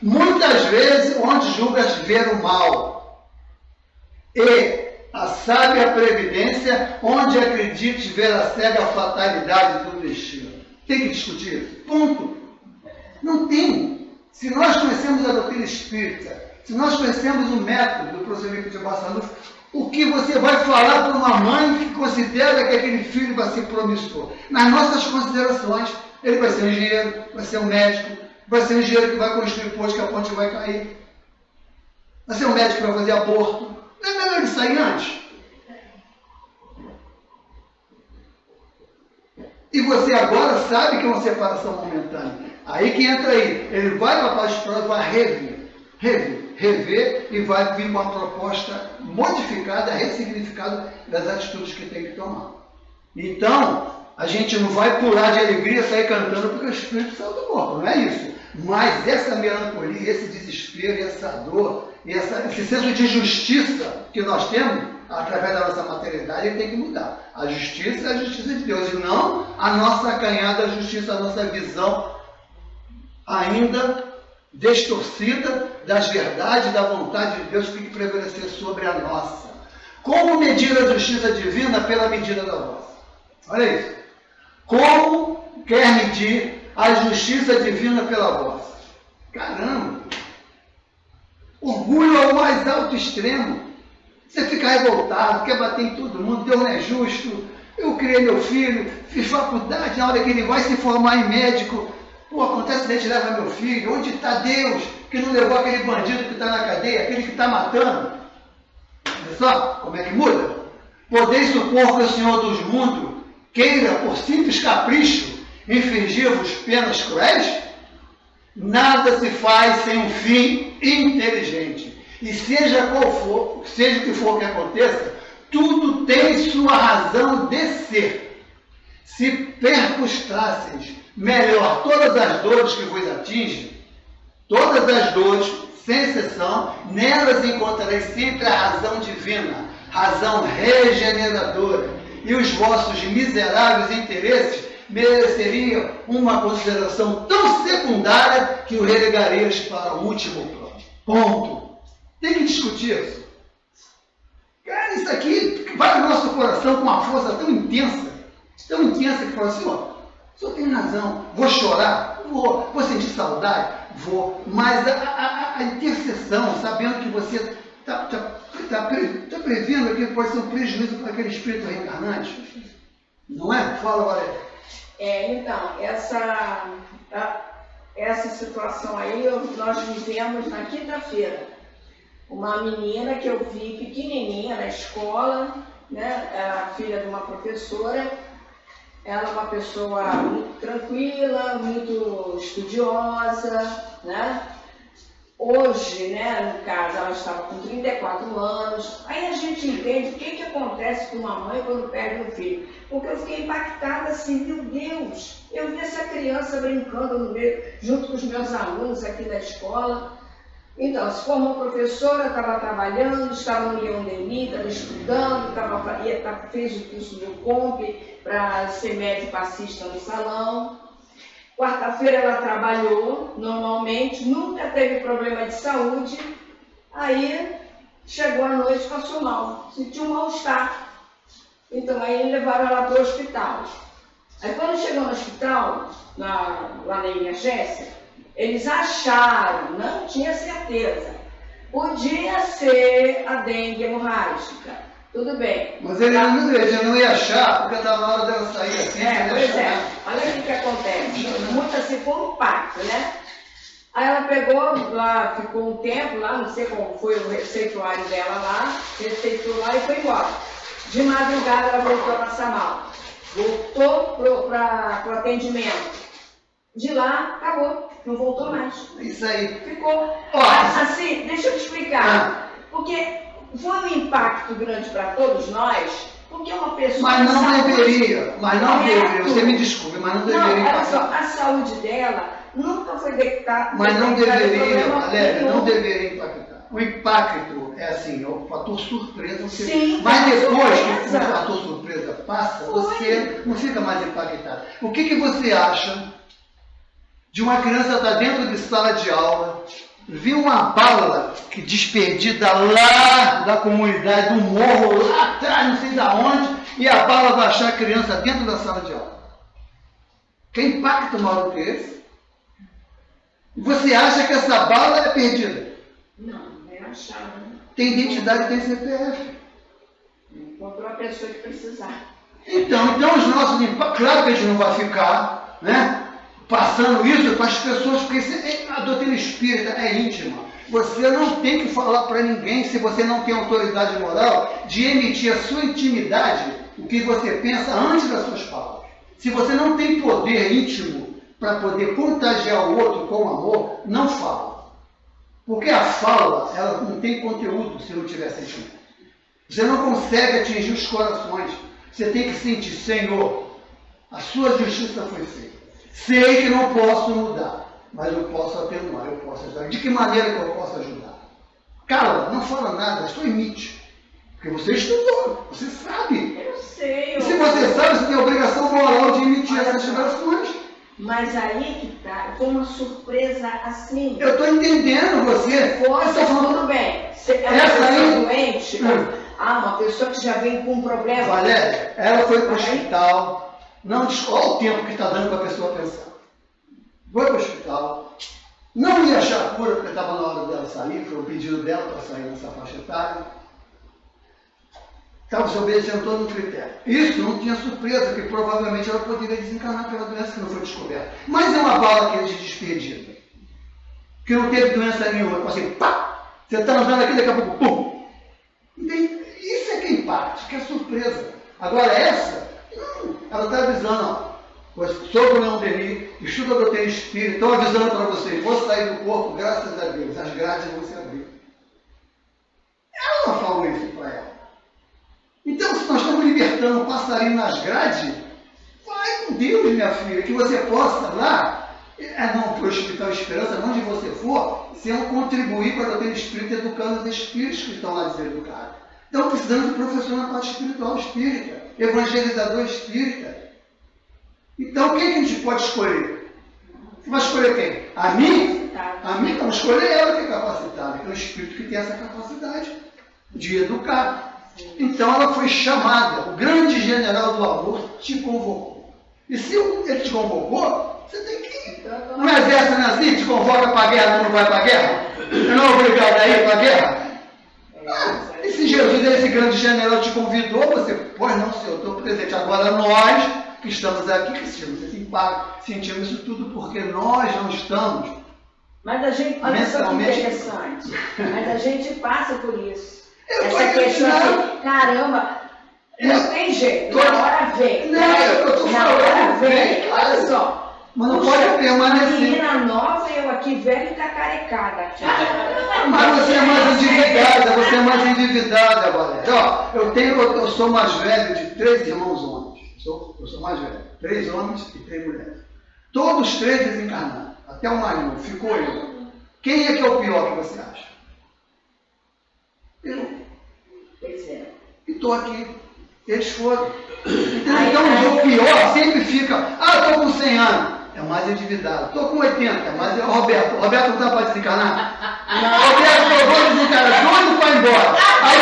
muitas vezes, onde julgas ver o mal, e a sábia previdência, onde acredites ver a cega fatalidade do destino. Tem que discutir isso. Ponto. Não tem. Se nós conhecemos a doutrina espírita, se nós conhecemos o método do procedimento de Bassanufo, o que você vai falar para uma mãe que considera que aquele filho vai ser promissor? Nas nossas considerações, ele vai ser um engenheiro, vai ser um médico, vai ser um engenheiro que vai construir ponte, que a ponte vai cair, vai ser um médico que vai fazer aborto. Não é melhor ele sair antes? E você agora sabe que é uma separação momentânea. Aí que entra aí. Ele vai para a parte próxima, vai rever e vai vir com uma proposta modificada, ressignificada das atitudes que tem que tomar. Então, a gente não vai pular de alegria e sair cantando porque o espírito saiu do corpo, não é isso. Mas essa melancolia, esse desespero, essa dor, esse senso de justiça que nós temos, através da nossa materialidade, ele tem que mudar. A justiça é a justiça de Deus, e não a nossa acanhada justiça, a nossa visão ainda distorcida das verdades, da vontade de Deus que tem que prevalecer sobre a nossa. Como medir a justiça divina pela medida da vossa? Olha isso. Como quer medir a justiça divina pela vossa? Caramba! Orgulho ao mais alto extremo. Você fica revoltado, quer bater em todo mundo, Deus não é justo. Eu criei meu filho, fiz faculdade, na hora que ele vai se formar em médico, pô, acontece acidente, leva meu filho. Onde está Deus que não levou aquele bandido que está na cadeia, aquele que está matando? Olha só como é que muda. Podeis supor que o Senhor dos mundos queira, por simples capricho, infligir-vos penas cruéis? Nada se faz sem um fim inteligente. E seja qual for, seja o que for que aconteça, tudo tem sua razão de ser. Se percustrasseis melhor todas as dores que vos atingem, todas as dores, sem exceção, nelas encontrareis sempre a razão divina, razão regeneradora, e os vossos miseráveis interesses mereceriam uma consideração tão secundária que o relegarias para o último plano. Ponto. Tem que discutir isso. Cara, isso aqui vai no nosso coração com uma força tão intensa que fala assim, ó, o senhor tem razão, vou chorar? Vou sentir saudade? Vou. Mas a intercessão, sabendo que você está está prevendo aqui pode ser um prejuízo para aquele espírito reencarnante? Não é? Fala, Valéria. Então, essa situação aí nós vivemos na quinta-feira. Uma menina que eu vi pequenininha na escola, né? Era filha de uma professora. Ela é uma pessoa muito tranquila, muito estudiosa, né? Hoje, né, no caso, ela estava com 34 anos. Aí a gente entende o que acontece com uma mãe quando perde um filho. Porque eu fiquei impactada assim, meu Deus, eu vi essa criança brincando no meio, junto com os meus alunos aqui da escola. Então, se formou professora, estava trabalhando, estava no Leão Denis, estava estudando, fez o curso do COMP para ser médico passista no salão. Quarta-feira ela trabalhou normalmente, nunca teve problema de saúde. Aí chegou à noite, passou mal, sentiu um mal-estar. Então aí levaram ela para o hospital. Aí quando chegou no hospital, lá na emergência, eles acharam, não tinha certeza, podia ser a dengue hemorrágica. Tudo bem. Mas ele não ia achar, porque estava na hora dela sair assim. Pois é. Olha o que acontece. Muito assim, foi um impacto, né? Aí ela pegou lá, ficou um tempo lá, não sei como foi o receituário dela lá, receitou lá e foi embora. De madrugada ela voltou a passar mal. Voltou para o atendimento. De lá, acabou. Não voltou mais. Isso aí. Ficou. Assim, deixa eu te explicar. Porque foi um impacto grande para todos nós, porque uma pessoa... Mas não deveria, você me desculpe, mas não deveria impactar. impactar. Olha só, a saúde dela nunca foi detectada. Mas não deveria, Valéria, não deveria impactar. O impacto é assim, é o fator surpresa. Sim, mas depois surpresa. que o fator surpresa passa, você não fica mais impactado. O que você acha de uma criança estar dentro de sala de aula, viu uma bala que desperdida lá da comunidade, do morro, lá atrás, não sei de onde, e a bala vai achar a criança dentro da sala de aula? Que impacto maior do que esse? Você acha que essa bala é perdida? Não, é achada. Tem identidade, tem CPF. Encontrou a pessoa que precisar. Então os nossos impactos, claro que a gente não vai ficar, né, passando isso para as pessoas, porque a doutrina espírita é íntima. Você não tem que falar para ninguém, se você não tem autoridade moral, de emitir a sua intimidade, o que você pensa antes das suas palavras. Se você não tem poder íntimo para poder contagiar o outro com amor, não fala. Porque a fala, ela não tem conteúdo se não tiver sentimento. Você não consegue atingir os corações. Você tem que sentir, Senhor, a sua justiça foi feita. Sei que não posso mudar, mas eu posso atenuar, eu posso ajudar. De que maneira que eu posso ajudar? Cala, não fala nada, só emite. Porque você estudou, você sabe. Eu sei. E se você sabe, você tem a obrigação moral de emitir essas vibrações. Mas aí que tá, foi uma surpresa assim. Eu estou entendendo você. Tudo bem. Essa aí doente, uma pessoa que já vem com um problema. Valéria, ela foi para o hospital. Não, olha o tempo que está dando para a pessoa pensar. Foi para o hospital, não ia achar a cura porque estava na hora dela sair, foi o pedido dela para sair nessa faixa etária. Estava se obedecendo todo um critério. Isso não tinha surpresa, porque provavelmente ela poderia desencarnar pela doença que não foi descoberta. Mas é uma bala que é de despedida, que não teve doença nenhuma, assim, pá! Você está andando aqui, daqui a pouco, pum! Isso é que é impacto, que é surpresa. Agora essa, não, ela está avisando, ó, sou o Leão Denis, estudo a doutrina espírita, estou avisando para vocês, vou sair do corpo, graças a Deus, as grades vão se abrir. Ela não falou isso para ela. Então, se nós estamos libertando um passarinho nas grades, vai com Deus, minha filha, que você possa lá, não para o Hospital Esperança, onde você for, ser um contribuir para a doutrina espírita, educando os espíritos que estão lá deseducados. Estão precisando de professor na parte espiritual espírita, evangelizador espírita. Então, quem que a gente pode escolher? Você vai escolher quem? A mim? A mim? Vamos escolher ela que é capacitada, que é o espírito que tem essa capacidade de educar. Então ela foi chamada, o grande general do amor te convocou. E se ele te convocou, você tem que ir. No exército não é assim, te convoca para a guerra, não vai para a guerra? Você não é obrigado a ir para a guerra? Não. E se grande general te convidou, você, pois não, senhor, estou presente. Agora nós que estamos aqui, que sentimos isso tudo porque nós não estamos. Mas a gente, olha só que interessante, mas a gente passa por isso. Essa questão assim, caramba, não tem jeito, na hora vem. Não, eu estou falando, na hora vem, olha só. Mas não pode permanecer. Uma menina nova, eu aqui velha e cacarecada. Mas você é mais endividada, Valéria. Ó, eu sou mais velho de 3 irmãos homens. Eu sou mais velho. 3 homens e 3 mulheres. Todos 3 desencarnaram. Até o mais novo. Ficou eu. Quem é que é o pior que você acha? Eu. Pois é. E estou aqui. Eles foram. Então o pior sempre fica. Estou com 100 anos. É mais endividado. Estou com 80, é mais Roberto. Roberto não está para desencarnar? Roberto, eu vou desencarnar. Doido vai embora. Aí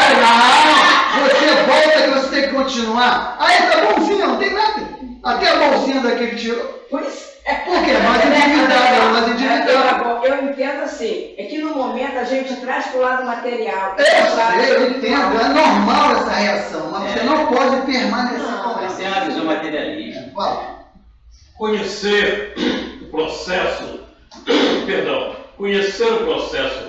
você volta que você tem que continuar. Aí tá bonzinho, não tem nada. Até a bolsinha daquele tirou. Pois é. Por quê? Mais endividado. Eu entendo assim. É que no momento a gente traz para o lado material. Eu entendo. É normal essa reação. Mas você não pode permanecer com essa. Essa é a visão materialista. Fala. Conhecer o processo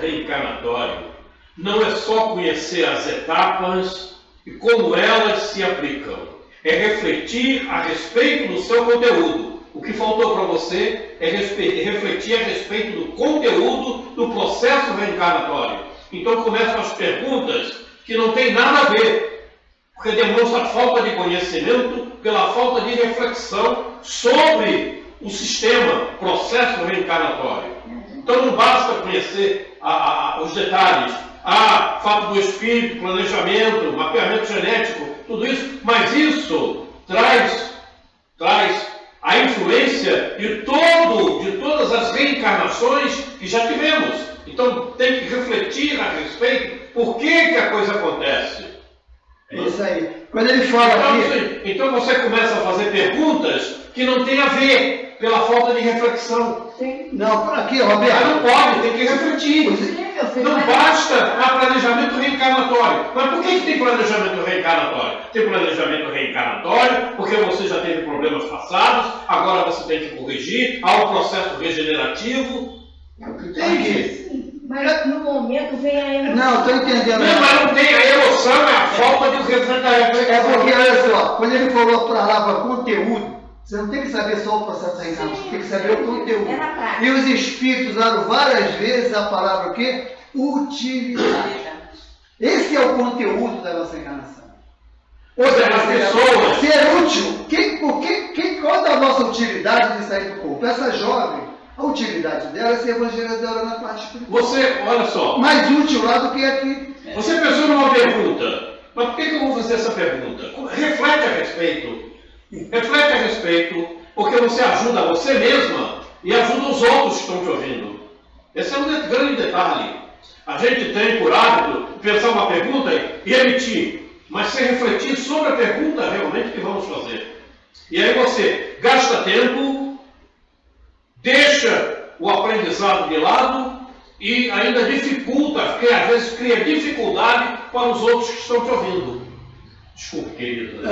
reencarnatório não é só conhecer as etapas e como elas se aplicam. É refletir a respeito do seu conteúdo. O que faltou para você é refletir a respeito do conteúdo do processo reencarnatório. Então começam as perguntas que não tem nada a ver, porque demonstra falta de conhecimento pela falta de reflexão sobre o sistema, processo reencarnatório. Então não basta conhecer os detalhes, fato do espírito, planejamento, mapeamento genético, tudo isso, mas isso traz a influência de todas as reencarnações que já tivemos. Então tem que refletir a respeito por que a coisa acontece. É isso aí. Quando ele fala aqui... Então você começa a fazer perguntas que não tem a ver pela falta de reflexão. Sim. Não, por aqui, Roberto. Não pode, tem que refletir. Não basta planejamento reencarnatório. Mas por que tem planejamento reencarnatório? Tem planejamento reencarnatório porque você já teve problemas passados, agora você tem que corrigir, há um processo regenerativo. Tem. Mas no momento vem a emoção. Não, estou entendendo. Não, mas não tem a emoção, é a falta de reflexão. É porque, olha só, quando ele falou a palavra conteúdo, você não tem que saber só o processo da reencarnação, você tem que saber o conteúdo. É, e os espíritos usaram várias vezes a palavra o quê? Utilidade. Esse é o conteúdo da nossa encarnação. Ou seja, as pessoas... Ser útil. Qual é a nossa utilidade de sair do corpo? Essa jovem, a utilidade dela é ser evangelizadora na parte espiritual. Você, olha só... Mais útil lá do que aqui. Você pensou numa pergunta, mas por que eu vou fazer essa pergunta? Reflete a respeito. Reflete a respeito, porque você ajuda você mesma e ajuda os outros que estão te ouvindo. Esse é um grande detalhe. A gente tem por hábito pensar uma pergunta e emitir, mas sem refletir sobre a pergunta realmente que vamos fazer. E aí você gasta tempo, deixa o aprendizado de lado e ainda dificulta, porque às vezes cria dificuldade para os outros que estão te ouvindo. Desculpe, querido.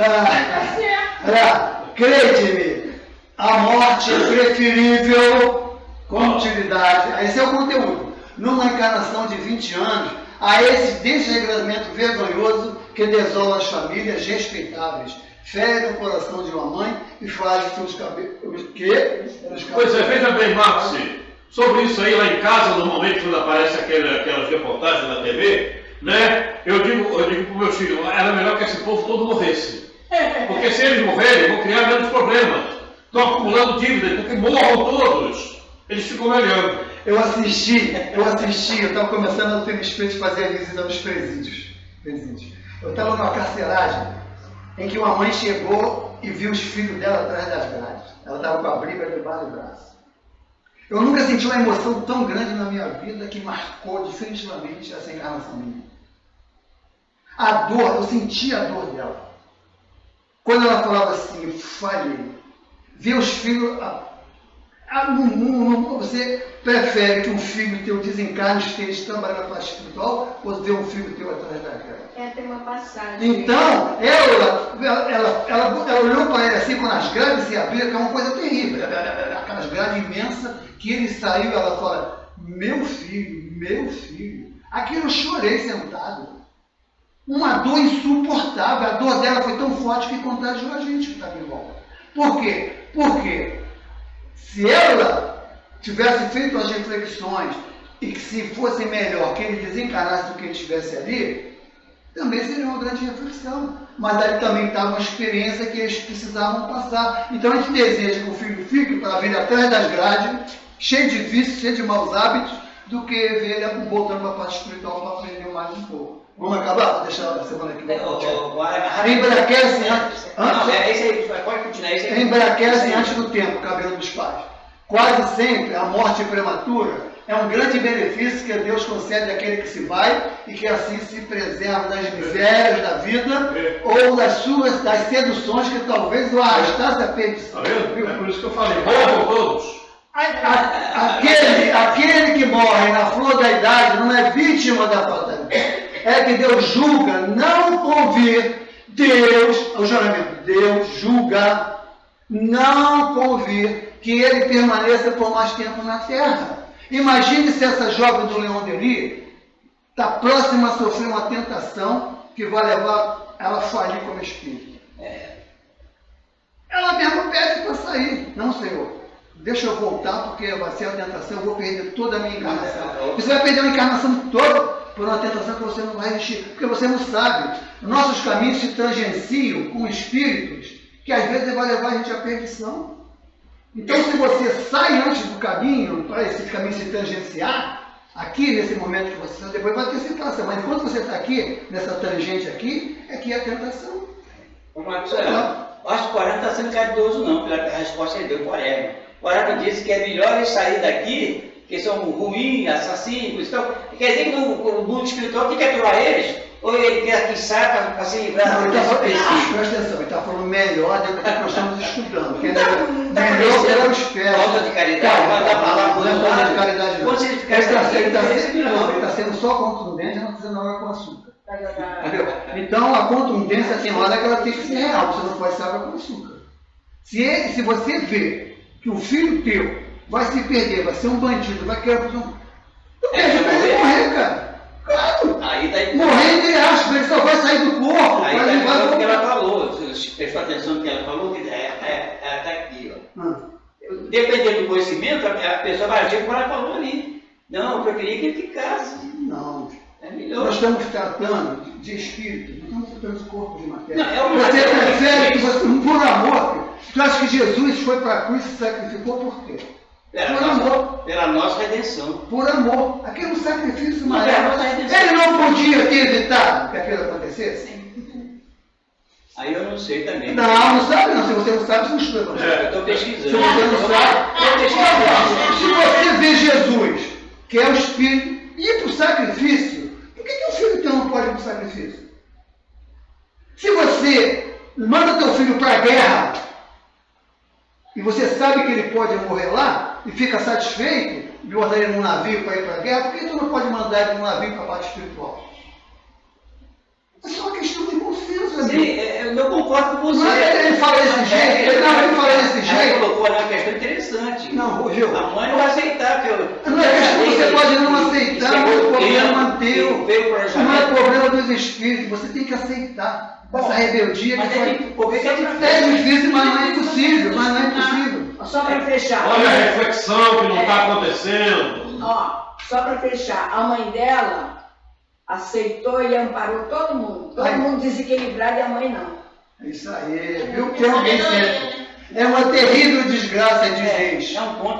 Crede-me, a morte é preferível com utilidade. Esse é o conteúdo. Numa encarnação de 20 anos, há esse desregramento vergonhoso que desola as famílias respeitáveis, fere o coração de uma mãe e faz seus cabelos. Pois é, veja bem, Marcos, sobre isso aí lá em casa, normalmente quando aparece aquelas reportagens na TV, né? Eu digo para o meu filho, era melhor que esse povo todo morresse. Porque se eles morrerem, vão criar menos problemas. Estão acumulando dívidas, porque morram todos. Eles ficam melhorando. Eu assisti, eu estava começando a ter respeito de fazer a visita nos presídios. Eu estava numa carceragem em que uma mãe chegou e viu os filhos dela atrás das grades. Ela estava com a briga debaixo do braço. Eu nunca senti uma emoção tão grande na minha vida que marcou definitivamente essa encarnação minha. A dor, eu senti a dor dela. Quando ela falava assim, eu falhei. Ver os filhos... você prefere que um filho teu desencarne esteja trabalhando na parte espiritual ou ver um filho teu atrás da grade? Tem uma passagem. Então, ela olhou para ele assim, quando as grades se abriram, que é uma coisa terrível, aquelas grades imensas, que ele saiu, ela fala, meu filho, aquilo eu chorei sentado. Uma dor insuportável, a dor dela foi tão forte que contagiou a gente que estava em volta. Por quê? Porque se ela tivesse feito as reflexões e que se fosse melhor que ele desencarnasse do que ele estivesse ali, também seria uma grande reflexão. Mas ali também estava uma experiência que eles precisavam passar. Então a gente deseja que o filho fique para vir atrás das grades, cheio de vícios, cheio de maus hábitos, do que ver ele voltando para a parte espiritual para aprender mais um pouco. Vamos acabar? Vou deixar a semana que vem. Embranquece antes do tempo, o cabelo dos pais. Quase sempre a morte prematura é um grande benefício que Deus concede àquele que se vai e que assim se preserva das misérias da vida ou das seduções que talvez o arrastasse a perdição. Tá vendo? É por isso que eu falei, morram todos. Aquele que morre na flor da idade não é vítima da fatalidade. É que Deus julga não convir. O juramento, Deus julga não convir que ele permaneça por mais tempo na terra. Imagine se essa jovem do Leão Denis está próxima a sofrer uma tentação que vai levar ela a falir como espírito. Ela mesmo pede para sair. Não, Senhor, deixa eu voltar porque vai ser a tentação, eu vou perder toda a minha encarnação. Você vai perder a encarnação toda por uma tentação que você não vai resistir, porque você não sabe. Nossos caminhos se tangenciam com espíritos que às vezes vai levar a gente à perdição. Então, se você sai antes do caminho, para esse caminho se tangenciar, aqui nesse momento que você sai, depois vai ter situação. Mas enquanto você está aqui, nessa tangente aqui, é que é a tentação. Acho que o Coré não está sendo caridoso não, pela resposta que ele deu para o Coré. O Coré disse que é melhor eles sair daqui, que são ruins, assassinos, então, quer dizer que o mundo espiritual tem que aturar eles? Ou ele quer que saia para se livrar da dessa presta atenção, ele está falando melhor do que nós estamos estudando. Melhor que eu espero. Falta de caridade, não é falta de caridade. Ele está sendo só contundente, não precisa na hora com açúcar. Então a contundência tem hora que ela tem que ser real, você não pode ser água com açúcar. Se você vê que o filho teu vai se perder, vai ser um bandido, vai querer fazer um. Ele morrer, cara. Claro! Morrer entre aspas, ele só vai sair do corpo. Aí tá o que ela falou, você prestou atenção no que ela falou, que está aqui, ó. Dependendo do conhecimento, a pessoa vai agir como ela falou ali. Não, eu preferia que ele ficasse. Não. É melhor. Nós estamos tratando de espírito, não estamos tratando de corpo de matéria. Não, você prefere que você, por amor, tu acha que Jesus foi para a cruz e se sacrificou por quê? Por amor. Pela nossa redenção. Por amor. Aquele é um sacrifício maior. Ele não podia ter evitado que aquilo acontecesse? Sim. Aí eu não sei também. Não sabe não. Se você não sabe, você não estuda. Eu estou pesquisando. Se você não sabe, se você vê Jesus, que é o Espírito, ir para o sacrifício, por que o filho teu não pode ir para o sacrifício? Se você manda teu filho para a guerra, e você sabe que ele pode morrer lá, e fica satisfeito de botar ele num navio para ir para a guerra, por que tu não pode mandar ele num navio para a parte espiritual? É só uma questão de bom senso, amigo. Sim, eu não concordo com você. Mas ele fala desse jeito, ele fala desse jeito. Ele colocou uma questão interessante. Não, Gil. A mãe não vai aceitar que eu... Não é questão que você pode não aceitar, mas o problema teu. Não é problema dos espíritos, você tem que aceitar. Essa rebeldia que é difícil, mas não é impossível. Só para fechar. Olha a reflexão que não está acontecendo. Só para fechar, a mãe dela aceitou e amparou todo mundo. Todo mundo desequilibrado e a mãe não. É isso aí, viu? Tem alguém sempre. É uma terrível desgraça dizer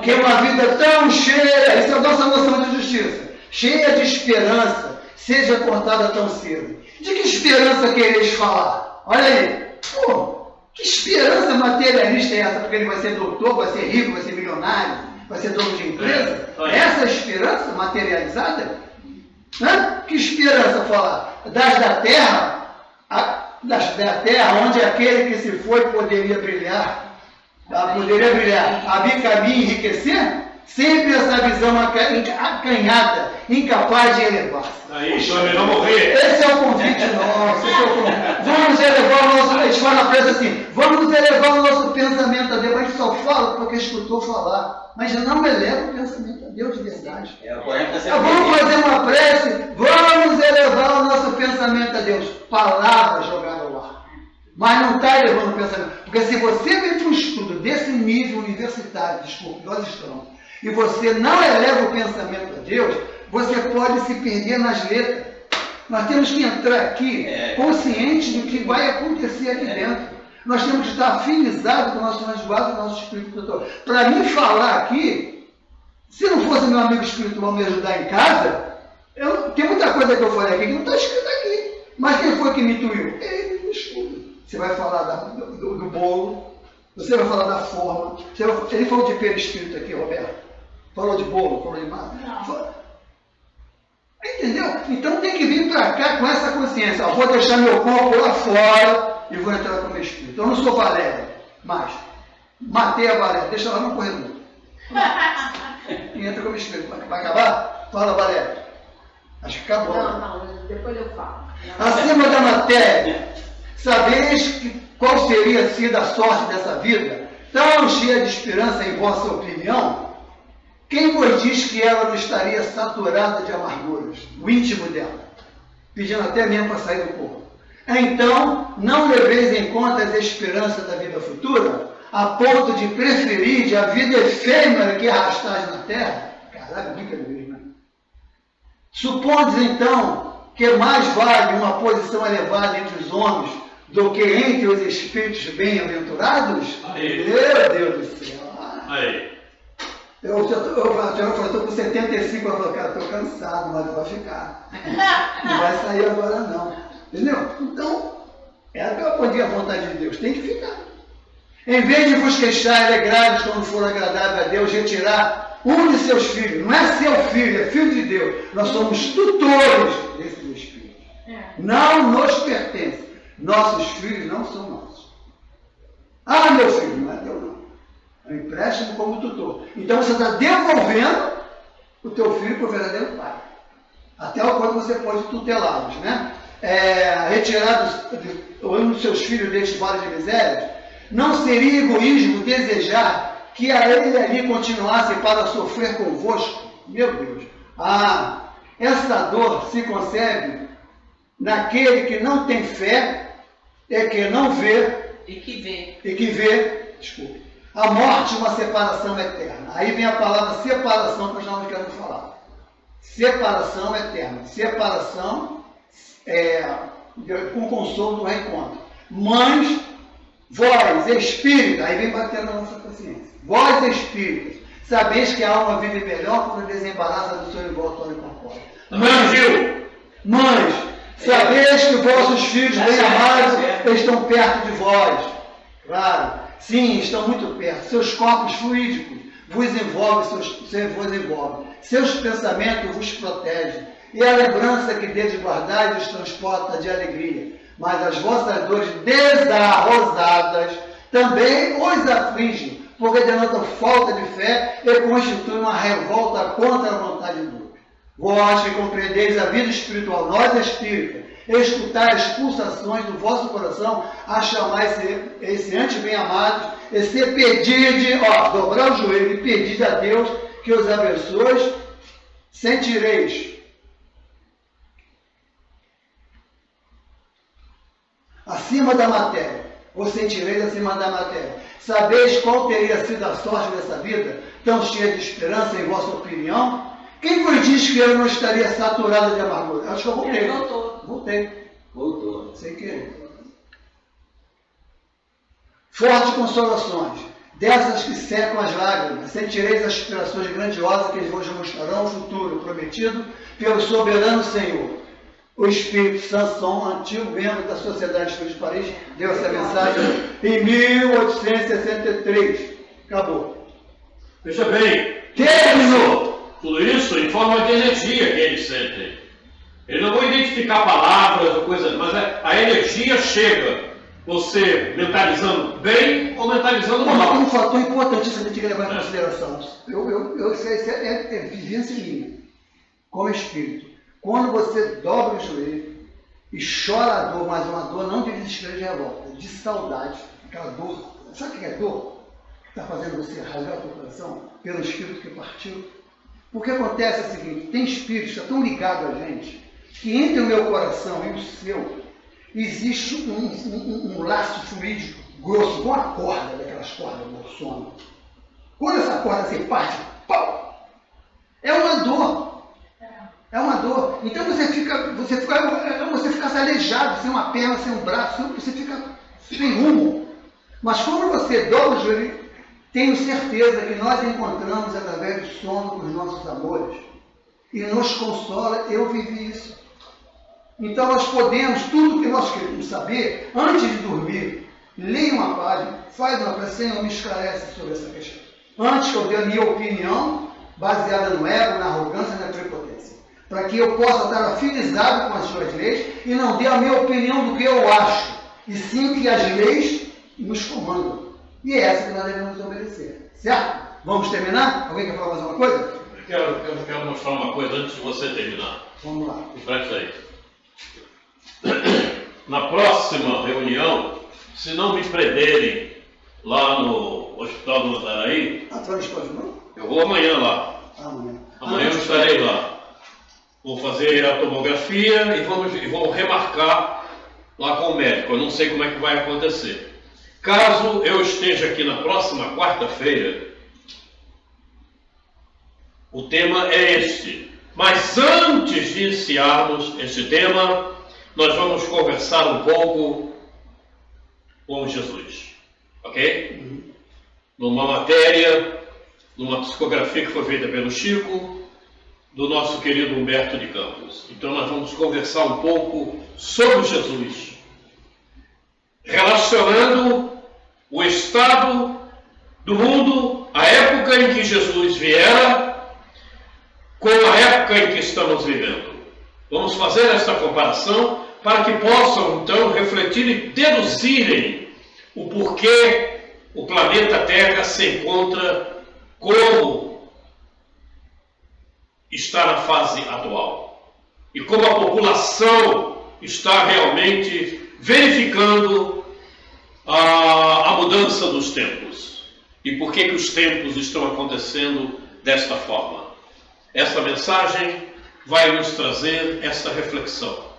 que é uma vida tão cheia, essa é a nossa noção de justiça, cheia de esperança, seja cortada tão cedo. De que esperança quereis falar? Olha aí. Pô, que esperança materialista é essa? Porque ele vai ser doutor, vai ser rico, vai ser milionário, vai ser dono de empresa? Essa esperança materializada? Que esperança falar? Das da terra, onde aquele que se foi poderia brilhar, abrir caminho e enriquecer? Sempre essa visão acanhada, incapaz de elevar-se. Aí, então é melhor morrer. Esse é o convite nosso. Esse é o convite. Vamos elevar o nosso... A gente fala presa assim, vamos elevar o nosso pensamento a Deus. A gente só fala porque escutou falar. Mas não eleva o pensamento a Deus de verdade. Vamos fazer uma prece, vamos elevar o nosso pensamento a Deus. Palavras jogadas ao ar. Mas não está elevando o pensamento. Porque se você vem para um estudo desse nível universitário, desculpe, nós estamos, e você não eleva o pensamento a Deus, você pode se perder nas letras. Nós temos que entrar aqui conscientes do que vai acontecer aqui dentro. Nós temos que estar afinizados com o nosso anjo guarda e com o nosso espírito protetor. Para mim falar aqui, se não fosse meu amigo espiritual me ajudar em casa, tem muita coisa que eu falei aqui que não está escrita aqui. Mas quem foi que me intuiu? Ele me estuda. Você vai falar do bolo, você vai falar da forma. Ele falou de perispírito aqui, Roberto. Falou de bolo, falou de massa. Entendeu? Então tem que vir para cá com essa consciência. Vou deixar meu corpo lá fora e vou entrar com o meu espírito. Eu não sou Valéria, mas matei a Valéria, deixa ela no corredor. E entra com o meu espírito. Vai acabar? Fala, Valéria. Acho que acabou. Não, depois eu falo. Acima da matéria, sabeis qual teria sido a sorte dessa vida, tão cheia de esperança em vossa opinião? Quem vos diz que ela não estaria saturada de amarguras, o íntimo dela, pedindo até mesmo para sair do corpo? Então, não leveis em conta as esperanças da vida futura, a ponto de preferir a vida efêmera que arrastais na terra? Caralho, dica de vez, né? Supondes, então, que mais vale uma posição elevada entre os homens do que entre os espíritos bem-aventurados? Meu Deus do céu! Aí. Eu estou com 75, eu falo, cara, estou cansado, mas vai ficar. Não vai sair agora não. Entendeu? Então, é para poder a vontade de Deus, tem que ficar. Em vez de vos queixar, alegrai-vos quando for agradável a Deus, retirar um de seus filhos. Não é seu filho, é filho de Deus. Nós somos tutores desses espíritos. Não nos pertence. Nossos filhos não são nossos. Ah, meu filho, não é teu não. É um empréstimo como tutor. Então você está devolvendo o teu filho para o verdadeiro pai. Até o quanto você pode tutelá-los, né? Retirar um dos seus filhos deste vale de miséria, não seria egoísmo desejar que a ele ali continuasse para sofrer convosco? Meu Deus! Essa dor se concebe naquele que não tem fé, que não vê, e que vê, desculpe, a morte, uma separação eterna. Aí vem a palavra separação que nós estamos querendo falar. Separação eterna. Separação com consolo do reencontro. Mas, vós, espíritas, aí vem batendo na nossa consciência. Vós, espíritas, sabeis que a alma vive melhor quando desembaraça do seu envoltório corpóreo. Mães, sabeis que vossos filhos bem-amados estão perto de vós. Claro. Sim, estão muito perto. Seus corpos fluídicos vos envolvem. Seus pensamentos vos protegem. E a lembrança que deles guardais os transporta de alegria. Mas as vossas dores desarrosadas também os afligem, porque denotam falta de fé e constituem uma revolta contra a vontade de Deus. Vós que compreendeis a vida espiritual, nós espíritas, escutar as pulsações do vosso coração, a chamar esse antes bem-amados, e se pedir, dobrar o joelho e pedir a Deus que os abençoe, sentireis acima da matéria, ou sentireis acima da matéria. Sabeis qual teria sido a sorte dessa vida, tão cheia de esperança em vossa opinião? Quem vos diz que eu não estaria saturado de amargura? Acho que eu voltei. Voltou. Sem querer. Fortes consolações, dessas que secam as lágrimas, sentireis as aspirações grandiosas que vos mostrarão o futuro prometido pelo soberano Senhor. O Espírito Sanson, antigo membro da Sociedade Espírita de Paris, deu essa mensagem em 1863. Acabou. Veja bem. Terminou. Tudo isso em forma de energia que eles sentem. Eles não vão identificar palavras ou coisas, mas a energia chega. você mentalizando bem ou mentalizando mal. Um fator importantíssimo que a gente tem que levar em consideração. Isso é vivência minha, como espírito. Quando você dobra o joelho e chora a dor, mas uma dor não de desespero, de revolta, de saudade, aquela dor. Sabe o que é dor? Que está fazendo você rasgar o teu coração pelo espírito que partiu? O que acontece é o seguinte: tem espíritos que estão ligados a gente, que entre o meu coração e o seu existe um laço fluídico grosso, com a corda, daquelas cordas do sono. Quando essa corda se parte, pau, é uma dor. É uma dor. Então você fica aleijado, sem uma perna, sem um braço, você fica sem rumo. Mas quando você dobra o joelho, tenho certeza que nós encontramos através do sono com os nossos amores e nos consola. Eu vivi isso. Então nós podemos, tudo que nós queremos saber, antes de dormir, leia uma página, faz uma prece, Senhor, me esclarece sobre essa questão. Antes que eu dê a minha opinião, baseada no ego, na arrogância e na prepotência. Para que eu possa estar afinizado com as suas leis e não dê a minha opinião do que eu acho, e sim que as leis nos comandam. E é essa que nós devemos obedecer. Certo? Vamos terminar? Alguém quer falar mais uma coisa? Eu quero mostrar uma coisa antes de você terminar. Vamos lá. Presta aí. Na próxima reunião, se não me prenderem lá no Hospital do Mandaraí, eu vou amanhã lá. Amanhã eu estarei lá. Vou fazer a tomografia e vou remarcar lá com o médico. Eu não sei como é que vai acontecer. Caso eu esteja aqui na próxima quarta-feira, o tema é este. Mas antes de iniciarmos este tema, nós vamos conversar um pouco com Jesus. Ok? Numa matéria, numa psicografia que foi feita pelo Chico, do nosso querido Humberto de Campos. Então nós vamos conversar um pouco sobre Jesus, relacionando o estado do mundo, a época em que Jesus viera, com a época em que estamos vivendo. Vamos fazer esta comparação para que possam então refletir e deduzirem o porquê o planeta Terra se encontra como está na fase atual e como a população está realmente verificando a mudança dos tempos e por que os tempos estão acontecendo desta forma. Esta mensagem vai nos trazer esta reflexão.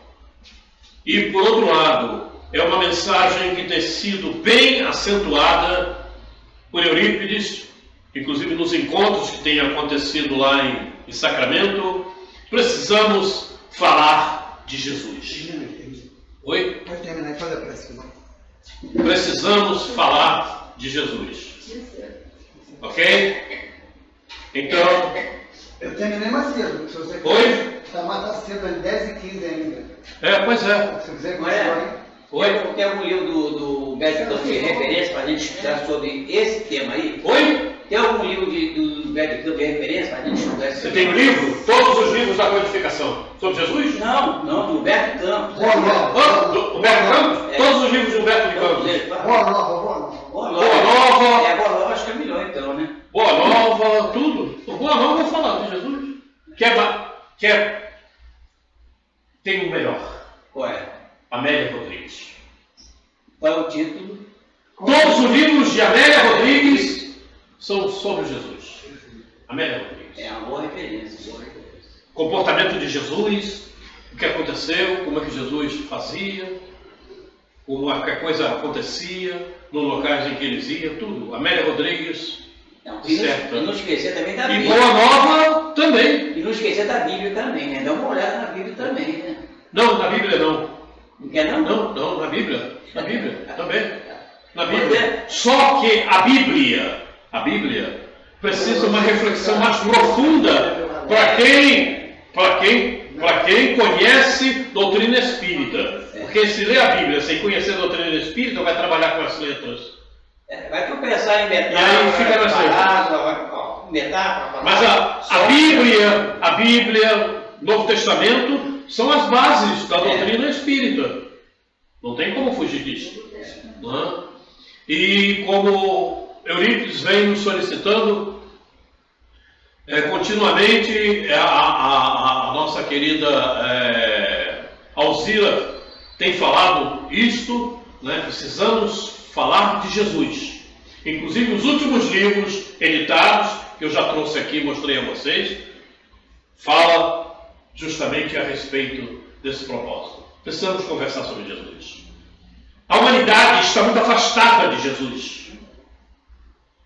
E por outro lado, é uma mensagem que tem sido bem acentuada por Eurípides, inclusive nos encontros que têm acontecido lá em Sacramento. Precisamos falar de Jesus. Oi? Pode terminar e fazer a prece. Precisamos falar de Jesus. Ok? Então... Eu terminei mais cedo. Se você Oi? Está cedo, 10h15 ainda. Pois é. Se quiser continuar. Oi? Tem algum livro do Beto Campos de referência para a gente estudar sobre esse tema aí? Oi? Tem algum livro do Beto Campos de referência para a gente estudar esse Você tema? tem um livro? Todos os livros da codificação. Sobre Jesus? Não, do Beto Campos. Boa nova. Do Humberto Campos? Todos os livros do Humberto de Campos. Boa nova. Boa Boa Nova. Boa Nova acho que é melhor então, né? Boa Nova, tudo. O Boa Nova eu vou falar de Jesus. Tem um melhor. Qual é? Amélia Rodrigues. Qual é o título? Todos os livros de Amélia Rodrigues são sobre Jesus. Amélia Rodrigues. É uma boa referência. Comportamento de Jesus, o que aconteceu, como é que Jesus fazia, como a coisa acontecia, nos locais em que eles iam, tudo. Amélia Rodrigues, certo. E não esquecer também da E Bíblia. Boa Nova também. E não esquecer da Bíblia também, né? Dá uma olhada na Bíblia também, né? Não, na Bíblia não. Não quer não? Não, na Bíblia. Na Bíblia também. Na Pois Bíblia. é. Só que a Bíblia precisa uma reflexão mais profunda para quem conhece doutrina espírita. Porque se lê a Bíblia sem conhecer a doutrina espírita, vai trabalhar com as letras. Vai tropeçar em E aí metáfora, fica na metáfora. Mas a Bíblia, Novo Testamento, são as bases da doutrina espírita. Não tem como fugir disso. E como Eurípides vem nos solicitando continuamente, a nossa querida Alzira tem falado isto, né? Precisamos falar de Jesus. Inclusive os últimos livros editados, que eu já trouxe aqui e mostrei a vocês, fala justamente a respeito desse propósito. Precisamos conversar sobre Jesus. A humanidade está muito afastada de Jesus.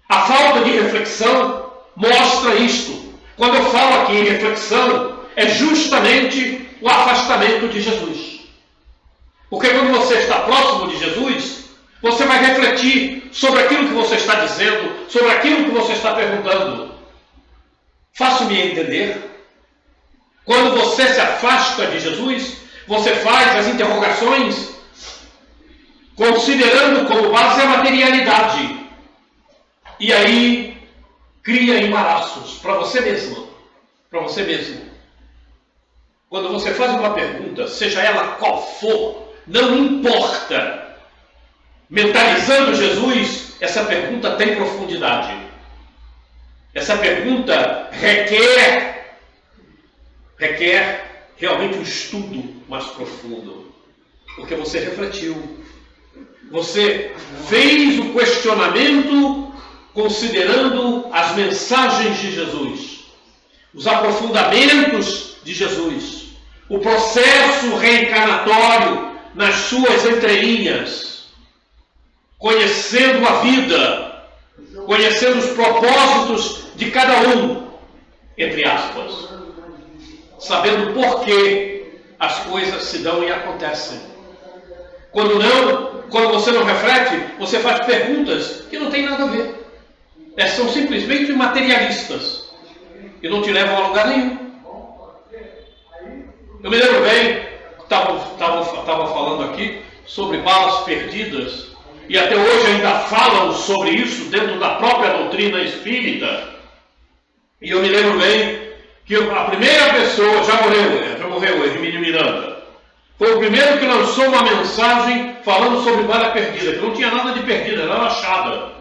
A falta de reflexão mostra isto. Quando eu falo aqui em reflexão, é justamente o afastamento de Jesus. Porque quando você está próximo de Jesus, você vai refletir sobre aquilo que você está dizendo, sobre aquilo que você está perguntando. Faço-me entender? Quando você se afasta de Jesus, você faz as interrogações considerando como base a materialidade. E aí cria embaraços para você mesmo. Para você mesmo. Quando você faz uma pergunta, seja ela qual for, não importa. Mentalizando Jesus, essa pergunta tem profundidade. Essa pergunta requer realmente um estudo mais profundo. Porque você refletiu. Você fez o questionamento considerando as mensagens de Jesus, os aprofundamentos de Jesus, o processo reencarnatório nas suas entrelinhas, conhecendo a vida, conhecendo os propósitos de cada um, entre aspas, sabendo por que as coisas se dão e acontecem. Quando você não reflete, você faz perguntas que não têm nada a ver. São simplesmente materialistas e não te levam a lugar nenhum. Eu me lembro bem, estava falando aqui sobre balas perdidas, e até hoje ainda falam sobre isso dentro da própria doutrina espírita. E eu me lembro bem que a primeira pessoa, já morreu, Hermínio Miranda, foi o primeiro que lançou uma mensagem falando sobre bala perdida, que não tinha nada de perdida, era achada.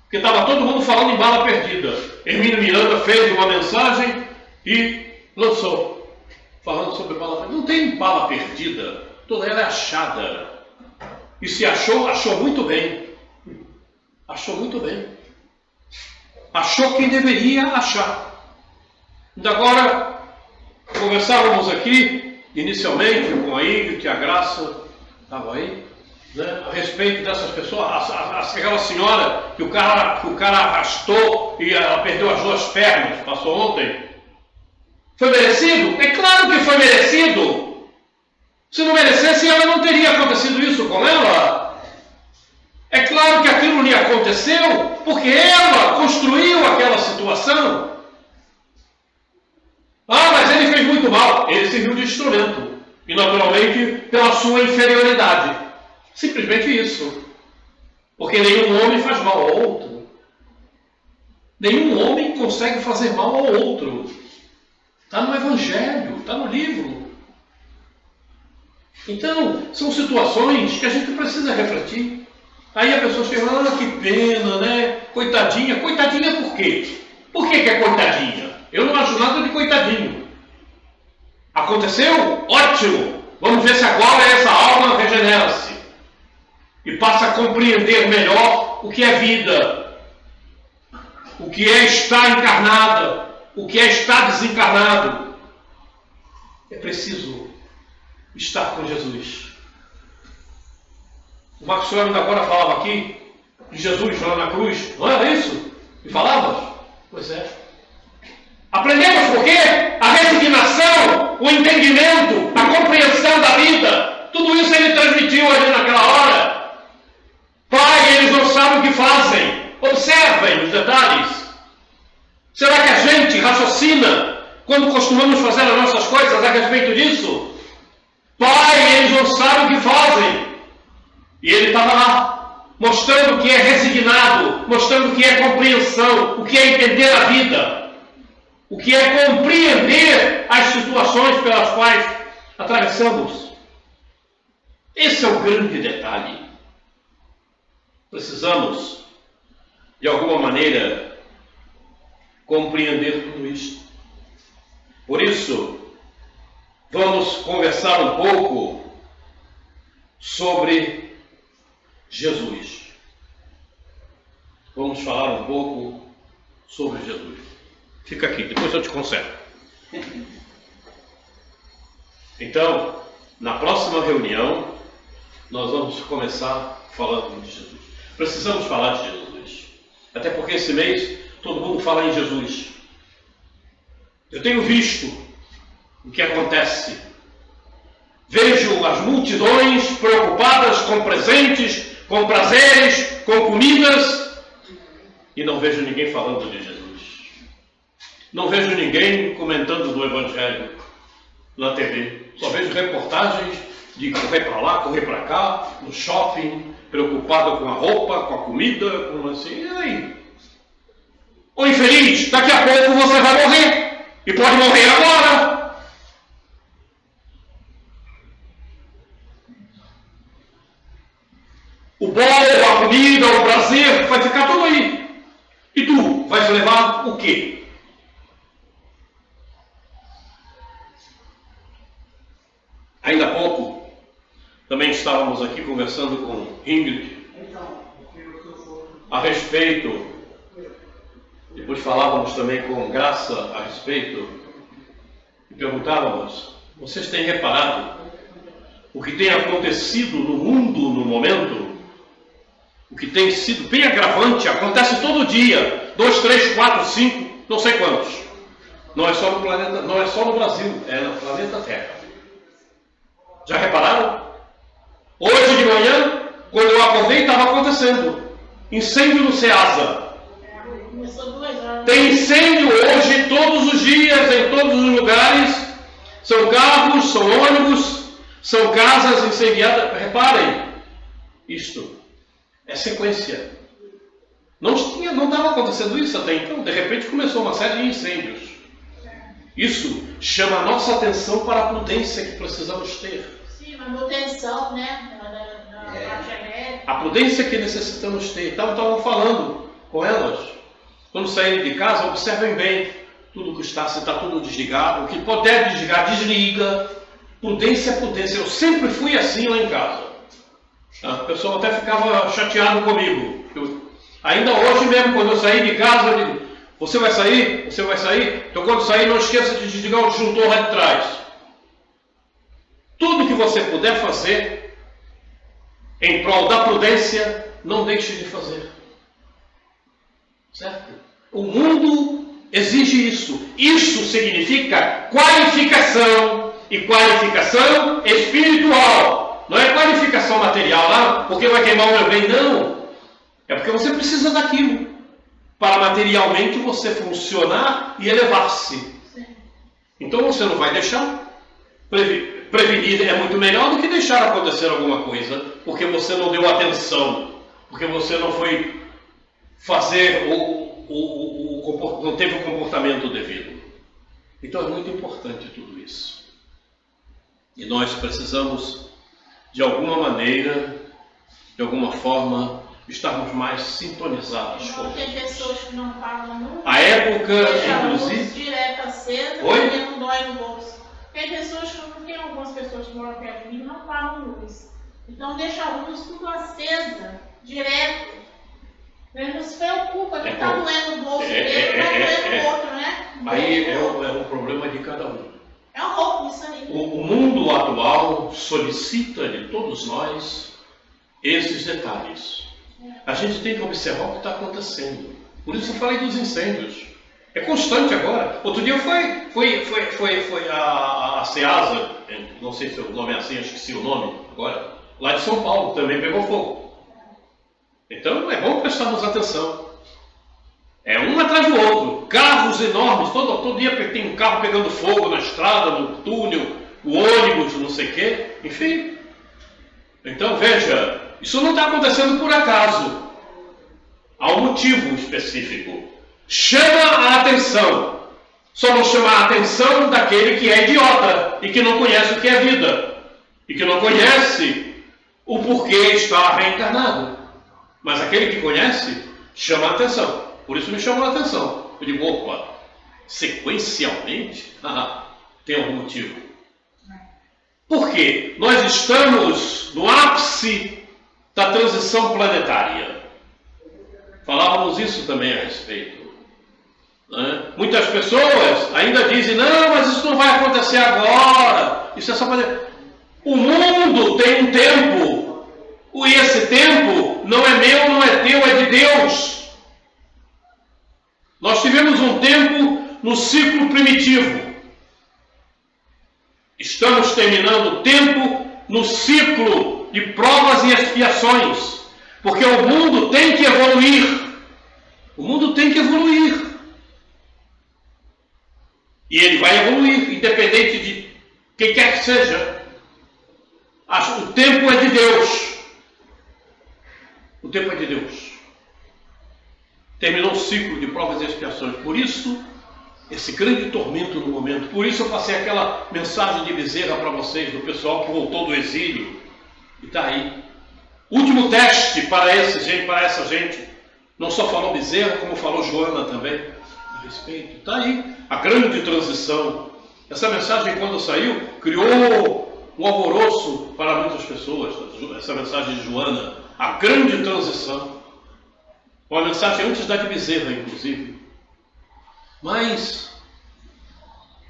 Porque estava todo mundo falando em bala perdida. Hermínio Miranda fez uma mensagem e lançou, falando sobre bala perdida. Não tem bala perdida, toda ela é achada. E se achou muito bem. Achou muito bem. Achou quem deveria achar. Então agora, conversávamos aqui, inicialmente, com a Ingrid, a Graça, estava aí, né, a respeito dessas pessoas, aquela senhora que o cara arrastou e ela perdeu as 2 pernas, passou ontem. Foi merecido? É claro que foi merecido. Se não merecesse, ela não teria acontecido isso com ela. É claro que aquilo lhe aconteceu porque ela construiu aquela situação. Mas ele fez muito mal. Ele serviu de instrumento. E naturalmente pela sua inferioridade. Simplesmente isso. Porque nenhum homem faz mal ao outro. Nenhum homem consegue fazer mal ao outro. Está no Evangelho, está no livro. Então, são situações que a gente precisa refletir. Aí a pessoa chega, que pena, né? Coitadinha. Coitadinha por quê? Por que é coitadinha? Eu não acho nada de coitadinho. Aconteceu? Ótimo! Vamos ver se agora essa alma regenera-se. E passa a compreender melhor o que é vida. O que é estar encarnada. O que é estar desencarnado. É preciso estar com Jesus. O Marcos Flávio agora falava aqui de Jesus lá na cruz. Não era isso? E falava? Pois é. Aprendemos por quê? A resignação, o entendimento, a compreensão da vida. Tudo isso ele transmitiu ali naquela hora. Pai, eles não sabem o que fazem. Observem os detalhes. Será que a gente raciocina quando costumamos fazer as nossas coisas a respeito disso? Pai, eles não sabem o que fazem. E ele estava lá, mostrando o que é resignado, mostrando o que é compreensão, o que é entender a vida, o que é compreender as situações pelas quais atravessamos. Esse é o grande detalhe. Precisamos, de alguma maneira, compreender tudo isso. Por isso, vamos conversar um pouco sobre Jesus. Vamos falar um pouco sobre Jesus. Fica aqui, depois eu te conserto. Então, na próxima reunião, nós vamos começar falando de Jesus. Precisamos falar de Jesus. Até porque esse mês todo mundo fala em Jesus. Eu tenho visto o que acontece. Vejo as multidões preocupadas com presentes, com prazeres, com comidas, e não vejo ninguém falando de Jesus. Não vejo ninguém comentando do Evangelho na TV. Só vejo reportagens de correr para lá, correr para cá, no shopping, preocupado com a roupa, com a comida, com assim, e aí? Ô infeliz, daqui a pouco você vai morrer, e pode morrer agora. O bolo, a comida, o prazer, vai ficar tudo aí. E tu vais levar o quê? Ainda há pouco, também estávamos aqui conversando com Ingrid a respeito, depois falávamos também com Graça a respeito, e perguntávamos, vocês têm reparado o que tem acontecido no mundo no momento? O que tem sido bem agravante, acontece todo dia, 2, 3, 4, 5, não sei quantos. Não é só no planeta, não é só no Brasil, é no planeta Terra. Já repararam? Hoje de manhã, quando eu acordei, estava acontecendo incêndio no Ceasa. Tem incêndio hoje, todos os dias, em todos os lugares. São carros, são ônibus, são casas incendiadas. Reparem, isto é sequência. Não estava acontecendo isso até então. De repente começou uma série de incêndios. Isso chama a nossa atenção para a prudência que precisamos ter. Sim, manutenção, né? A prudência que necessitamos ter. Estavam falando com elas. Quando saírem de casa, observem bem tudo que está, se está tudo desligado. O que puder desligar, desliga. Prudência é prudência. Eu sempre fui assim lá em casa. A pessoa até ficava chateado comigo. Ainda hoje mesmo, quando eu saí de casa, eu digo, você vai sair? Você vai sair? Então quando sair, não esqueça de desligar o disjuntor lá de trás. Tudo que você puder fazer em prol da prudência, não deixe de fazer. Certo? O mundo exige isso. Isso significa qualificação. E qualificação espiritual. Não é qualificação material, porque vai queimar o meu bem, não. É porque você precisa daquilo para materialmente você funcionar e elevar-se. Então você não vai deixar. Prevenir é muito melhor do que deixar acontecer alguma coisa, porque você não deu atenção, porque você não foi fazer não teve o comportamento devido. Então é muito importante tudo isso. E nós precisamos, de alguma maneira, de alguma forma, estarmos mais sintonizados com Deus. Tem pessoas que não falam nunca. A época, inclusive, inclusive... direto acesa, porque não dói no bolso. Tem pessoas que não tem algumas pessoas que moram perto de mim não pagam luz. Então deixa a luz tudo acesa, direto. Ele não se preocupa que está doendo o bolso dele, está doendo o outro, né? Aí é um problema de cada um. É um roubo isso aí. O mundo atual solicita de todos nós esses detalhes. A gente tem que observar o que está acontecendo. Por isso eu falei dos incêndios. É constante agora. Outro dia foi a Ceasa, não sei se o nome é assim, acho que sim o nome agora, lá de São Paulo, também pegou fogo. Então é bom prestarmos atenção. É um atrás do outro. Carros enormes, todo dia tem um carro pegando fogo na estrada, no túnel, o ônibus, não sei o quê, enfim. Então veja, isso não está acontecendo por acaso. Há um motivo específico. Chama a atenção. Só não chama a atenção daquele que é idiota e que não conhece o que é vida. E que não conhece o porquê está reencarnado. Mas aquele que conhece chama a atenção. Por isso me chamou a atenção. Eu digo, opa, sequencialmente? Tem algum motivo. Por quê? Nós estamos no ápice da transição planetária. Falávamos isso também a respeito. Muitas pessoas ainda dizem, não, mas isso não vai acontecer agora. Isso é só para... O mundo tem um tempo. E esse tempo não é meu, não é teu, é de Deus. Nós tivemos um tempo no ciclo primitivo. Estamos terminando o tempo no ciclo de provas e expiações. Porque o mundo tem que evoluir. O mundo tem que evoluir. E ele vai evoluir, independente de quem quer que seja. O tempo é de Deus. O tempo é de Deus. Terminou o ciclo de provas e expiações. Por isso, esse grande tormento no momento. Por isso eu passei aquela mensagem de Bezerra para vocês, do pessoal que voltou do exílio. E está aí. Último teste para essa gente. Não só falou Bezerra, como falou Joana também. A respeito. Está aí. A grande transição. Essa mensagem, quando saiu, criou um alvoroço para muitas pessoas. Essa mensagem de Joana. A grande transição. Uma mensagem antes da de Bezerra, inclusive. Mas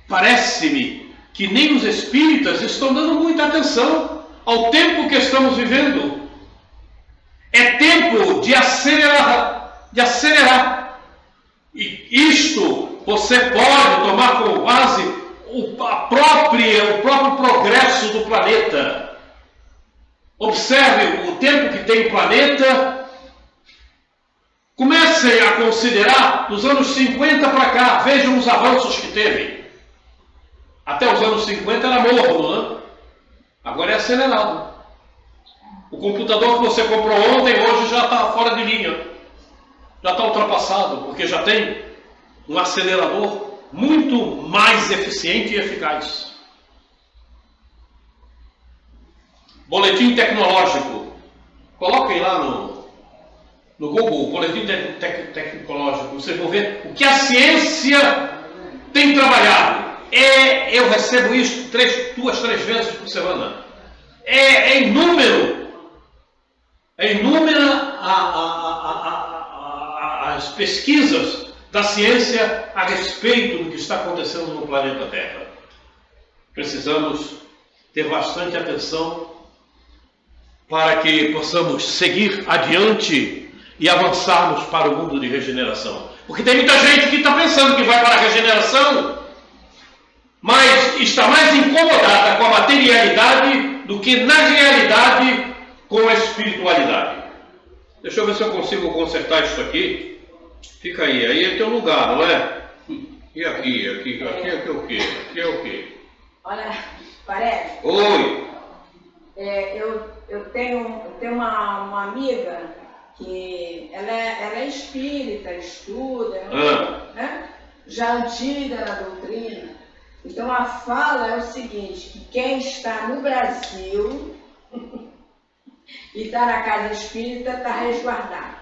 parece-me que nem os espíritas estão dando muita atenção ao tempo que estamos vivendo. É tempo de acelerar. E isto você pode tomar como base o próprio progresso do planeta. Observe o tempo que tem o planeta. Comecem a considerar dos anos 50 para cá. Vejam os avanços que teve. Até os anos 50 era morno, né? Agora é acelerado. O computador que você comprou ontem, hoje já está fora de linha. Já está ultrapassado, porque já tem um acelerador muito mais eficiente e eficaz. Boletim tecnológico. Coloquem lá no Google, boletim tecnológico. Vocês vão ver o que a ciência tem trabalhado. Eu recebo isso 2, 3 vezes por semana. É inúmero. É inúmera as pesquisas da ciência a respeito do que está acontecendo no planeta Terra. Precisamos ter bastante atenção para que possamos seguir adiante e avançarmos para o mundo de regeneração. Porque tem muita gente que está pensando que vai para a regeneração, mas está mais incomodada com a materialidade do que na realidade com a espiritualidade. Deixa eu ver se eu consigo consertar isso aqui. Fica aí é teu lugar, não é? E aqui é o quê? Aqui é o quê? Olha, parece. Oi. Eu tenho uma amiga que ela é espírita, estuda, né? Já antiga na doutrina. Então a fala é o seguinte, que quem está no Brasil e está na casa espírita está resguardado.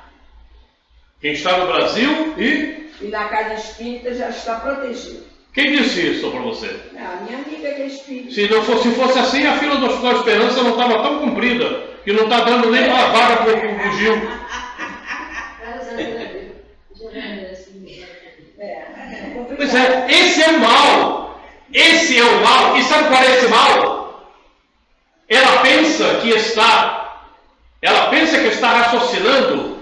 Quem está no Brasil e na casa espírita já está protegido. Quem disse isso para você? A minha amiga que é espírita. Se fosse assim, a fila do Hospital Esperança não estava tão comprida, que não está dando nem uma vaga para o Gil. Pois é, esse é o mal. Esse é o mal. E sabe qual é esse mal? Ela pensa que está raciocinando.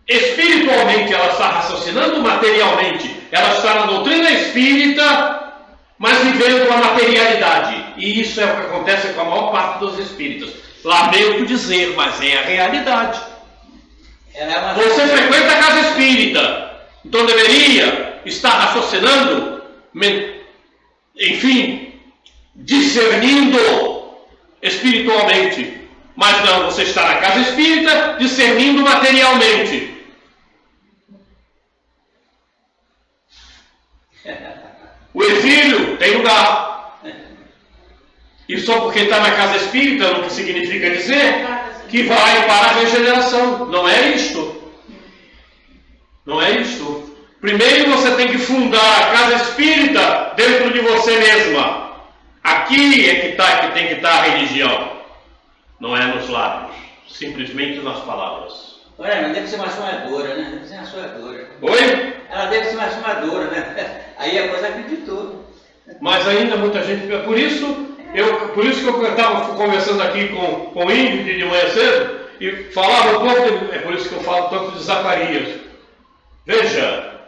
Espiritualmente ela está raciocinando, materialmente ela está na doutrina espírita, mas vivendo a materialidade. E isso é o que acontece com a maior parte dos espíritas. Lamento dizer, mas é a realidade. Você frequenta a casa espírita, então deveria estar raciocinando, enfim, discernindo espiritualmente. Mas não, você está na casa espírita discernindo materialmente. O exílio tem lugar. E só porque está na casa espírita não significa dizer que vai para a regeneração. Não é isto. Não é isto. Primeiro você tem que fundar a casa espírita dentro de você mesma. Aqui é que tem que estar a religião. Não é nos lábios, simplesmente nas palavras. Olha, mas deve ser uma sonhadora, né? Deve ser uma sonhadora. Oi? Ela deve ser uma sonhadora, né? Aí a coisa acreditou. Mas ainda muita gente... Por isso que eu estava conversando aqui com o Ingrid de manhã cedo e falava um pouco, é por isso que eu falo tanto de Zacarias. Veja,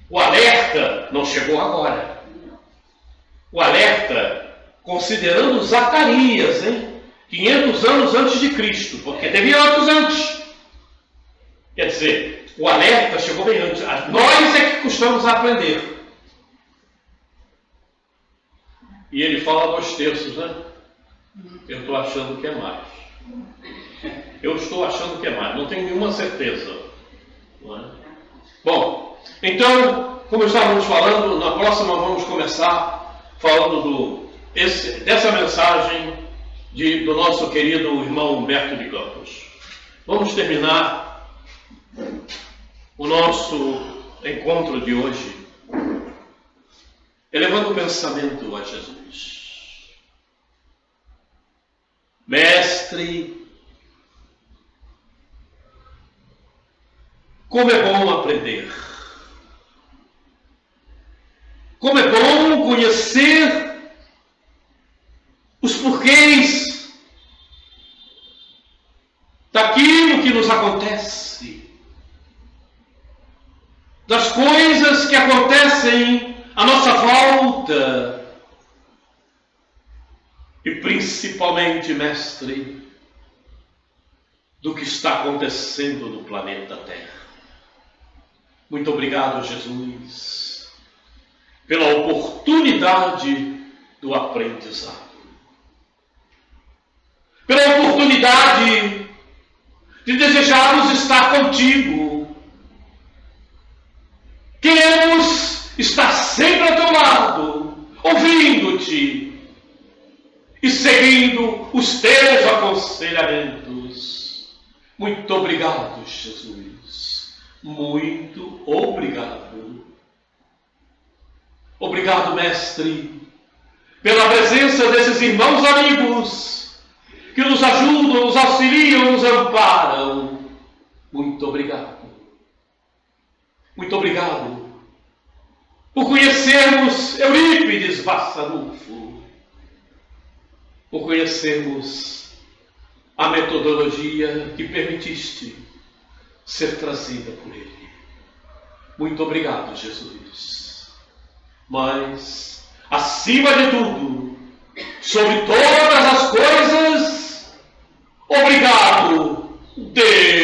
o alerta não chegou agora. O alerta, considerando Zacarias, hein? 500 anos antes de Cristo, porque teve outros antes. Quer dizer, o alerta chegou bem antes. Nós é que custamos a aprender. E ele fala 2/3, né? Eu estou achando que é mais. Eu estou achando que é mais, não tenho nenhuma certeza. Não é? Bom, então, como estávamos falando, na próxima vamos começar falando dessa mensagem do nosso querido irmão Humberto de Campos. Vamos terminar o nosso encontro de hoje elevando o pensamento a Jesus. Mestre, como é bom aprender. Como é bom conhecer os porquês daquilo que nos acontece, das coisas que acontecem à nossa volta e principalmente, mestre, do que está acontecendo no planeta Terra. Muito obrigado, Jesus, pela oportunidade do aprendizado, pela oportunidade de desejarmos estar contigo. Queremos estar sempre ao teu lado, ouvindo-te e seguindo os teus aconselhamentos. Muito obrigado, Jesus. Muito obrigado. Obrigado, mestre, pela presença desses irmãos amigos que nos ajudam, nos auxiliam, nos amparam. Muito obrigado. Muito obrigado por conhecermos Eurípides Bassanufo, por conhecermos a metodologia que permitiste ser trazida por ele. Muito obrigado, Jesus. Mas, acima de tudo, sobre todas as coisas, obrigado, Deus.